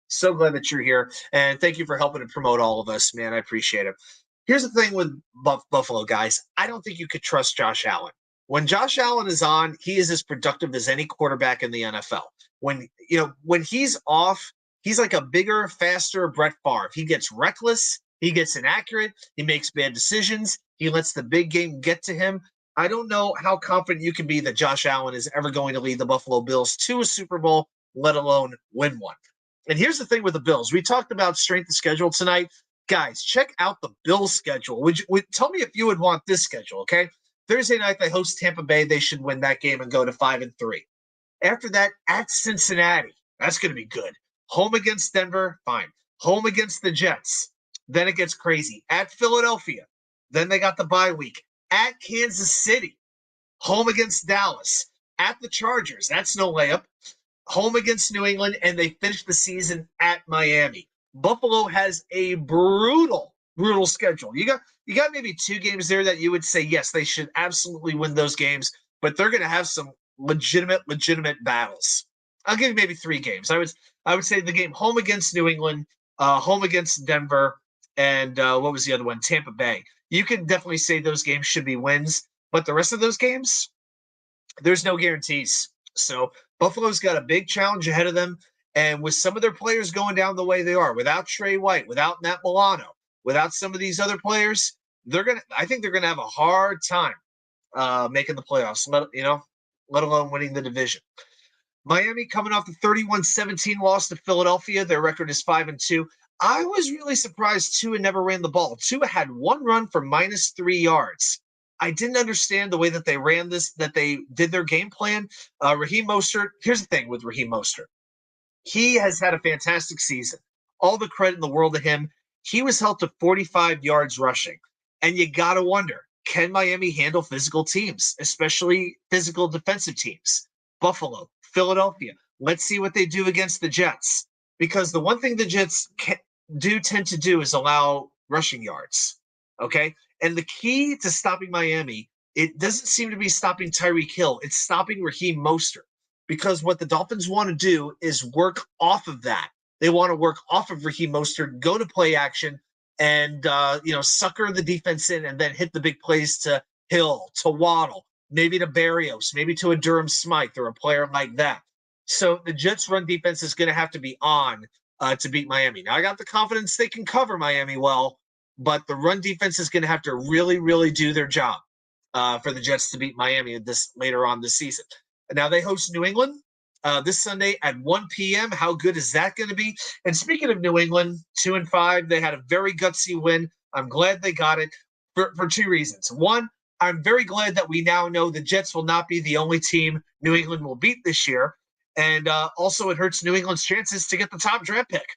Speaker 1: So glad that you're here, and thank you for helping to promote all of us, man. I appreciate it. Here's the thing with Buffalo, guys. I don't think you could trust Josh Allen. When Josh Allen is on, he is as productive as any quarterback in the NFL. When he's off, he's like a bigger, faster Brett Favre. He gets reckless. He gets inaccurate. He makes bad decisions. He lets the big game get to him. I don't know how confident you can be that Josh Allen is ever going to lead the Buffalo Bills to a Super Bowl, let alone win one. And here's the thing with the Bills. We talked about strength of schedule tonight. Guys, check out the Bills schedule. Tell me if you would want this schedule, okay? Thursday night, they host Tampa Bay. They should win that game and go to 5-3. After that, at Cincinnati. That's going to be good. Home against Denver, fine. Home against the Jets. Then it gets crazy. At Philadelphia. Then they got the bye week. At Kansas City. Home against Dallas. At the Chargers. That's no layup. Home against New England, and they finish the season at Miami. Buffalo has a brutal schedule. You got maybe 2 games there that you would say, yes, they should absolutely win those games, but they're going to have some legitimate battles. I'll give you maybe 3 games. I would say the game home against New England, home against Denver, and what was the other one? Tampa Bay. You can definitely say those games should be wins, but the rest of those games, there's no guarantees. So Buffalo's got a big challenge ahead of them. And with some of their players going down the way they are, without Trey White, without Matt Milano, without some of these other players, I think they're gonna have a hard time making the playoffs, let alone winning the division. Miami coming off the 31-17 loss to Philadelphia. Their record is 5-2. I was really surprised Tua never ran the ball. Tua had 1 run for -3 yards. I didn't understand the way that they ran this, that they did their game plan. Raheem Mostert, here's the thing with Raheem Mostert. He has had a fantastic season. All the credit in the world to him. He was held to 45 yards rushing. And you got to wonder, can Miami handle physical teams, especially physical defensive teams? Buffalo, Philadelphia. Let's see what they do against the Jets. Because the one thing the Jets tend to do is allow rushing yards. Okay? And the key to stopping Miami, it doesn't seem to be stopping Tyreek Hill. It's stopping Raheem Mostert. Because what the Dolphins want to do is work off of that. They want to work off of Raheem Mostert, go to play action, and sucker the defense in, and then hit the big plays to Hill, to Waddle, maybe to Berrios, maybe to a Durham Smythe or a player like that. So the Jets' run defense is going to have to be on to beat Miami. Now, I got the confidence they can cover Miami well, but the run defense is going to have to really, really do their job for the Jets to beat Miami later on this season. Now they host New England this Sunday at 1 p.m. How good is that going to be? And speaking of New England, 2-5, they had a very gutsy win. I'm glad they got it for 2 reasons. One, I'm very glad that we now know the Jets will not be the only team New England will beat this year. And also it hurts New England's chances to get the top draft pick.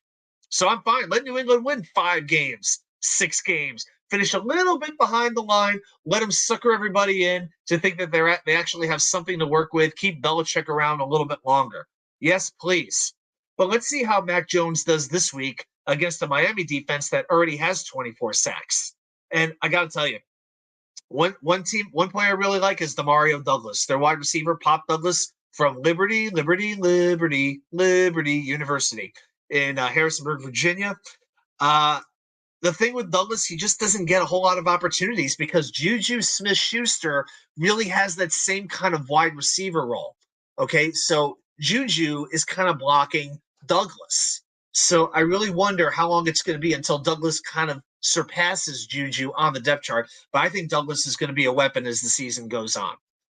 Speaker 1: So I'm fine. Let New England win 5 games, 6 games. Finish a little bit behind the line, let them sucker everybody in to think that they actually have something to work with, keep Belichick around a little bit longer. Yes, please. But let's see how Mac Jones does this week against the Miami defense that already has 24 sacks. And I got to tell you, one player I really like is Demario Douglas, their wide receiver, Pop Douglas from Liberty University in Harrisonburg, Virginia. The thing with Douglas, he just doesn't get a whole lot of opportunities because Juju Smith-Schuster really has that same kind of wide receiver role. Okay, so Juju is kind of blocking Douglas. So I really wonder how long it's going to be until Douglas kind of surpasses Juju on the depth chart. But I think Douglas is going to be a weapon as the season goes on.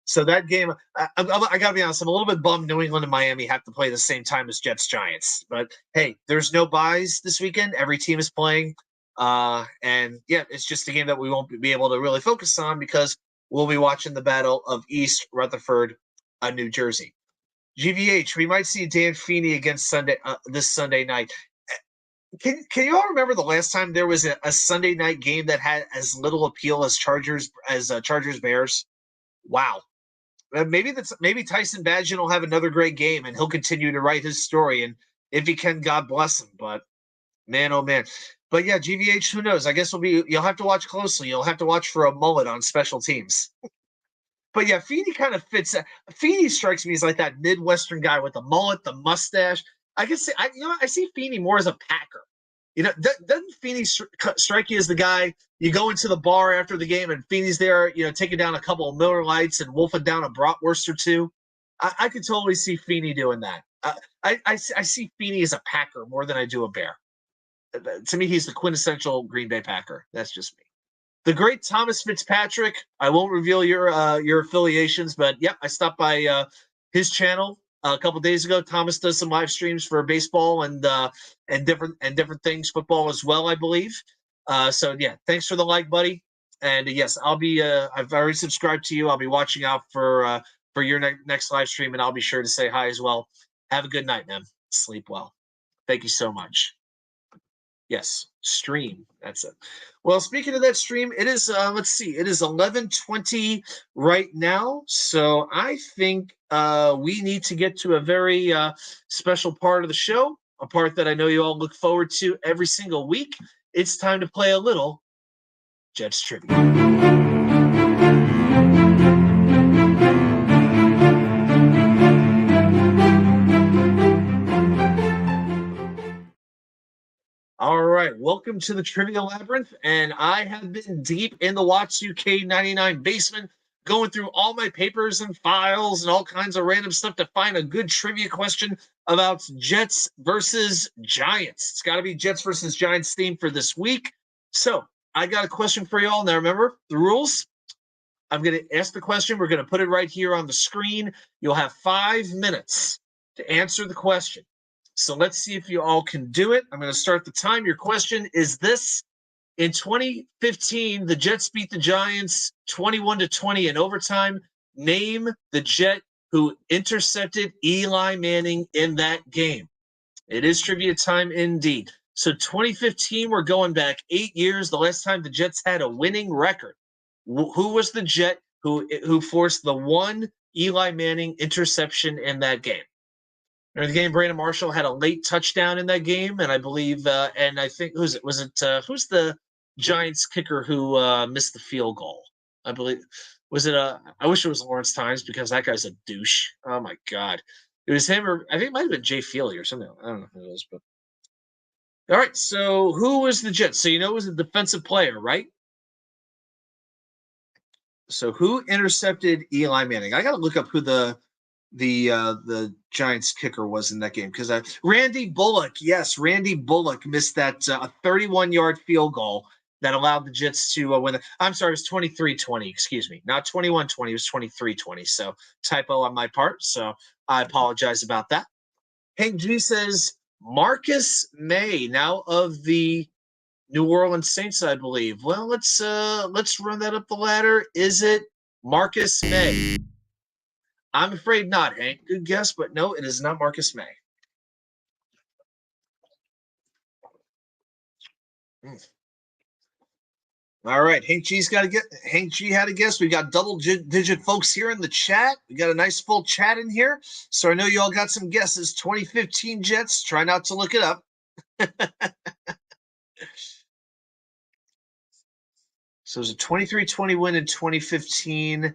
Speaker 1: So that game, I got to be honest, I'm a little bit bummed New England and Miami have to play the same time as Jets-Giants. But hey, there's no buys this weekend. Every team is playing. And yeah, it's just a game that we won't be able to really focus on because we'll be watching the Battle of East Rutherford, New Jersey. GVH, we might see Dan Feeney against this Sunday night. Can you all remember the last time there was a Sunday night game that had as little appeal as Chargers Bears? Wow. Maybe Tyson Bagent will have another great game and he'll continue to write his story. And if he can, God bless him. But man, oh man. But yeah, GVH, who knows? I guess you'll have to watch closely. You'll have to watch for a mullet on special teams. But yeah, Feeney kind of fits. Feeney strikes me as like that Midwestern guy with the mullet, the mustache. I can say, I see Feeney more as a Packer. Doesn't Feeney strike you as the guy you go into the bar after the game and Feeney's there, taking down a couple of Miller Lights and wolfing down a bratwurst or two? I could totally see Feeney doing that. I see Feeney as a Packer more than I do a Bear. To me, he's the quintessential Green Bay Packer. That's just me. The great Thomas Fitzpatrick. I won't reveal your affiliations, but yeah, I stopped by his channel a couple days ago. Thomas does some live streams for baseball and different things, football as well, I believe. So yeah, thanks for the like, buddy. And yes, I'll be. I've already subscribed to you. I'll be watching out for your next live stream, and I'll be sure to say hi as well. Have a good night, man. Sleep well. Thank you so much. Yes, stream. That's it. Well, speaking of that stream, it is let's see, it is 11:20 right now. So I think we need to get to a very special part of the show, a part that I know you all look forward to every single week. It's time to play a little Jets trivia. All right, welcome to the Trivia Labyrinth, and I have been deep in the Watsu K99 basement, going through all my papers and files and all kinds of random stuff to find a good trivia question about Jets versus Giants. It's got to be Jets versus Giants theme for this week. So I got a question for you all. Now remember the rules. I'm going to ask the question. We're going to put it right here on the screen. You'll have 5 minutes to answer the question. So let's see if you all can do it. I'm going to start the time. Your question is this. In 2015, the Jets beat the Giants 21-20 in overtime. Name the Jet who intercepted Eli Manning in that game. It is trivia time indeed. So 2015, we're going back 8 years. The last time the Jets had a winning record. Who was the Jet who forced the one Eli Manning interception in that game? In the game, Brandon Marshall had a late touchdown in that game, and I believe, and I think, who's who's the Giants kicker who missed the field goal? I believe, I wish it was Lawrence Tynes because that guy's a douche. Oh my God. It was him, or I think it might have been Jay Feely or something. I don't know who it was, but. All right, so who was the Jets? So you know it was a defensive player, right? So who intercepted Eli Manning? I got to look up who the Giants kicker was in that game because Randy Bullock. Yes, Randy Bullock missed that 31-yard field goal that allowed the Jets to win. I'm sorry, it was 23-20. Excuse me, not 21-20. It was 23-20. So typo on my part. So I apologize about that. Hank G says Marcus May, now of the New Orleans Saints, I believe. Well, let's run that up the ladder. Is it Marcus May? I'm afraid not, Hank. Good guess, but no, it is not Marcus May. All right, Hank G's got to get. Hank G had a guess. We got double-digit folks here in the chat. We got a nice full chat in here, so I know you all got some guesses. 2015 Jets. Try not to look it up. So it was a 23-20 win in 2015.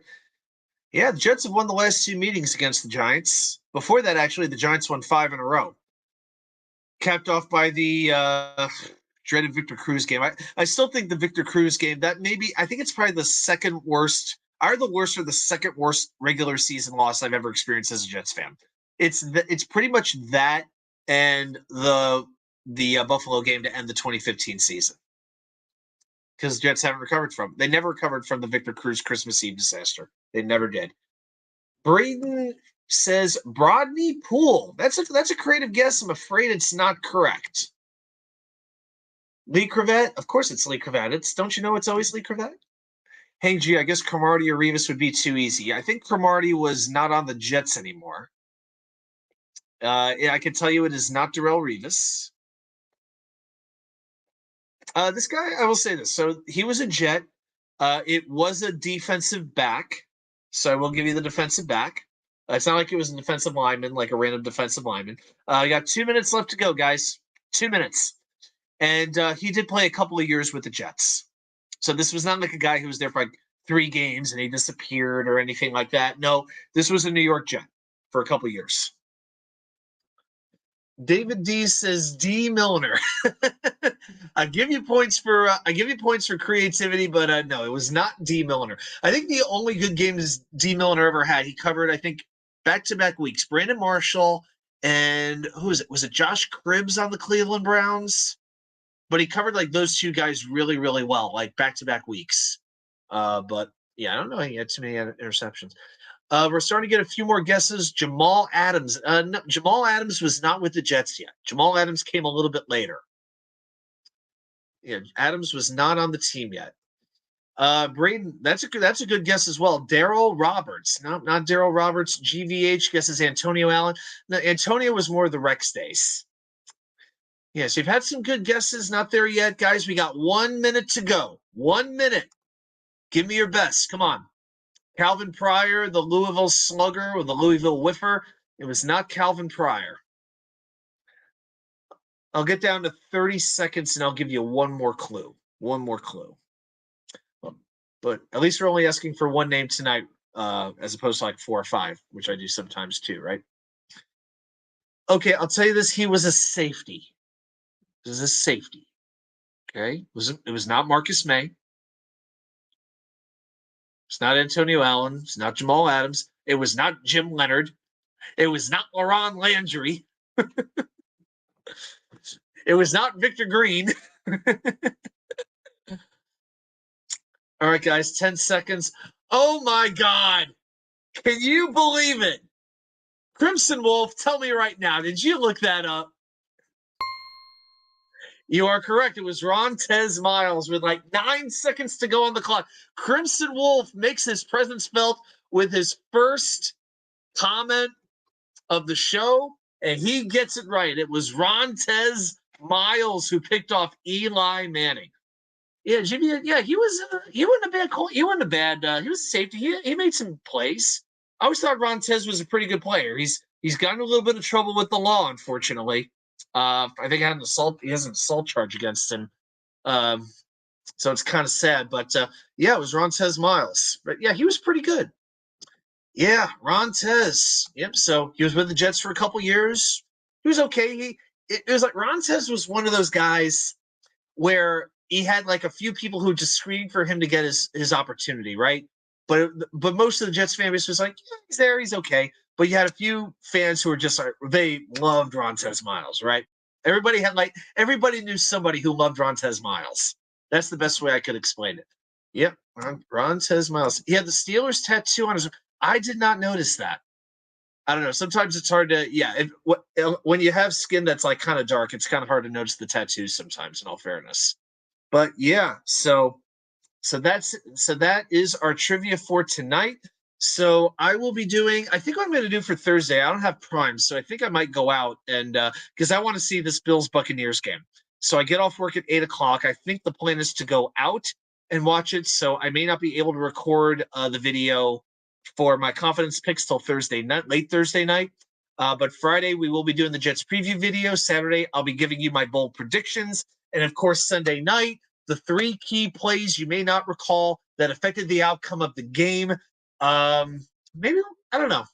Speaker 1: Yeah, the Jets have won the last 2 meetings against the Giants. Before that, actually, the Giants won 5 in a row. Capped off by the dreaded Victor Cruz game. I still think the Victor Cruz game, that maybe, I think it's probably the second worst, either the worst or the second worst regular season loss I've ever experienced as a Jets fan. It's pretty much that and the Buffalo game to end the 2015 season. Because the Jets haven't recovered from. They never recovered from the Victor Cruz Christmas Eve disaster. They never did. Braden says Brodney Poole. That's a creative guess. I'm afraid it's not correct. Lee Cravette? Of course it's Lee Cravette. Don't you know it's always Lee Cravette? Hey, G, I guess Cromartie or Rivas would be too easy. I think Cromartie was not on the Jets anymore. Yeah, I can tell you it is not Darrelle Revis. This guy, I will say this. So he was a Jet. It was a defensive back. So I will give you the defensive back. It's not like it was a defensive lineman, like a random defensive lineman. I got 2 minutes left to go, guys. 2 minutes. And he did play a couple of years with the Jets. So this was not like a guy who was there for like 3 games and he disappeared or anything like that. No, this was a New York Jet for a couple of years. David D says D Milner. I give you points for creativity, but no, it was not D Milner. I think the only good games D Milner ever had, he covered, I think, back-to-back weeks. Brandon Marshall and who was it? Was it Josh Cribbs on the Cleveland Browns? But he covered like those 2 guys really, really well, like back-to-back weeks. But yeah, I don't know. He had too many interceptions. We're starting to get a few more guesses. Jamal Adams. No, Jamal Adams was not with the Jets yet. Jamal Adams came a little bit later. Yeah, Adams was not on the team yet. Braden, that's a good guess as well. Darryl Roberts. No, not Darryl Roberts. GVH guesses Antonio Allen. No, Antonio was more the Rex days. Yeah, so you've had some good guesses. Not there yet, guys. We got 1 minute to go. 1 minute. Give me your best. Come on. Calvin Pryor, the Louisville Slugger or the Louisville Whiffer. It was not Calvin Pryor. I'll get down to 30 seconds and I'll give you one more clue. One more clue. But at least we're only asking for one name tonight, as opposed to like 4 or 5, which I do sometimes too, right? Okay, I'll tell you this. He was a safety. This is a safety. Okay? It was not Marcus May. It's not Antonio Allen. It's not Jamal Adams. It was not Jim Leonard. It was not Laron Landry. It was not Victor Green. All right, guys, 10 seconds. Oh, my God. Can you believe it? Crimson Wolf, tell me right now, did you look that up? You are correct. It was Rontez Miles with like 9 seconds to go on the clock. Crimson Wolf makes his presence felt with his first comment of the show, and he gets it right. It was Rontez Miles who picked off Eli Manning. Yeah, Jimmy. Yeah, he wasn't a bad call. He wasn't a bad. He was a safety. He made some plays. I always thought Rontez was a pretty good player. He's gotten a little bit of trouble with the law, unfortunately. I think he has an assault charge against him. So it's kind of sad. But yeah, it was Rontez Miles. But yeah, he was pretty good. Yeah, Rontez. Yep. So he was with the Jets for a couple years. He was okay. It was like Rontez was one of those guys where he had like a few people who just screamed for him to get his opportunity, right? But most of the Jets fan base was like, yeah, he's there, he's okay. But you had a few fans who were just like, they loved Rontez Miles, right? Everybody knew somebody who loved Rontez Miles. That's the best way I could explain it. Yep, Rontez Miles. He had the Steelers tattoo on his. I did not notice that. I don't know. Sometimes it's hard to, when you have skin that's like kind of dark, it's kind of hard to notice the tattoos sometimes, in all fairness. But yeah, so that is our trivia for tonight. So I will be doing, I think what I'm going to do for Thursday, I don't have Prime, so I think I might go out and, because I want to see this Bills-Buccaneers game. So I get off work at 8 o'clock. I think the plan is to go out and watch it. So I may not be able to record the video for my confidence picks till Thursday night, late Thursday night. But Friday, we will be doing the Jets preview video. Saturday, I'll be giving you my bold predictions. And of course, Sunday night, the 3 key plays you may not recall that affected the outcome of the game. Maybe, I don't know.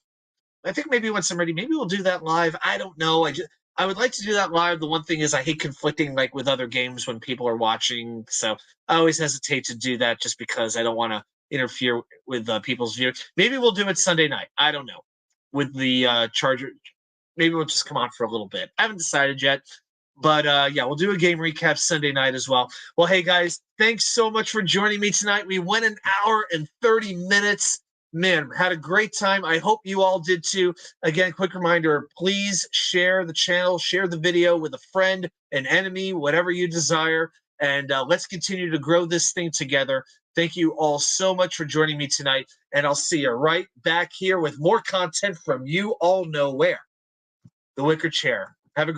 Speaker 1: I think maybe once I'm ready, maybe we'll do that live. I don't know. I would like to do that live. The one thing is I hate conflicting like with other games when people are watching. So I always hesitate to do that just because I don't want to interfere with people's view. Maybe we'll do it Sunday night. I don't know. With the Charger, maybe we'll just come on for a little bit. I haven't decided yet. But yeah, we'll do a game recap Sunday night as well. Well, hey guys, thanks so much for joining me tonight. We went an hour and 30 minutes. Man, had a great time. I hope you all did too. Again, quick reminder, please share the channel, share the video with a friend, an enemy, whatever you desire. And let's continue to grow this thing together. Thank you all so much for joining me tonight. And I'll see you right back here with more content from you all know where. The Wicker Chair.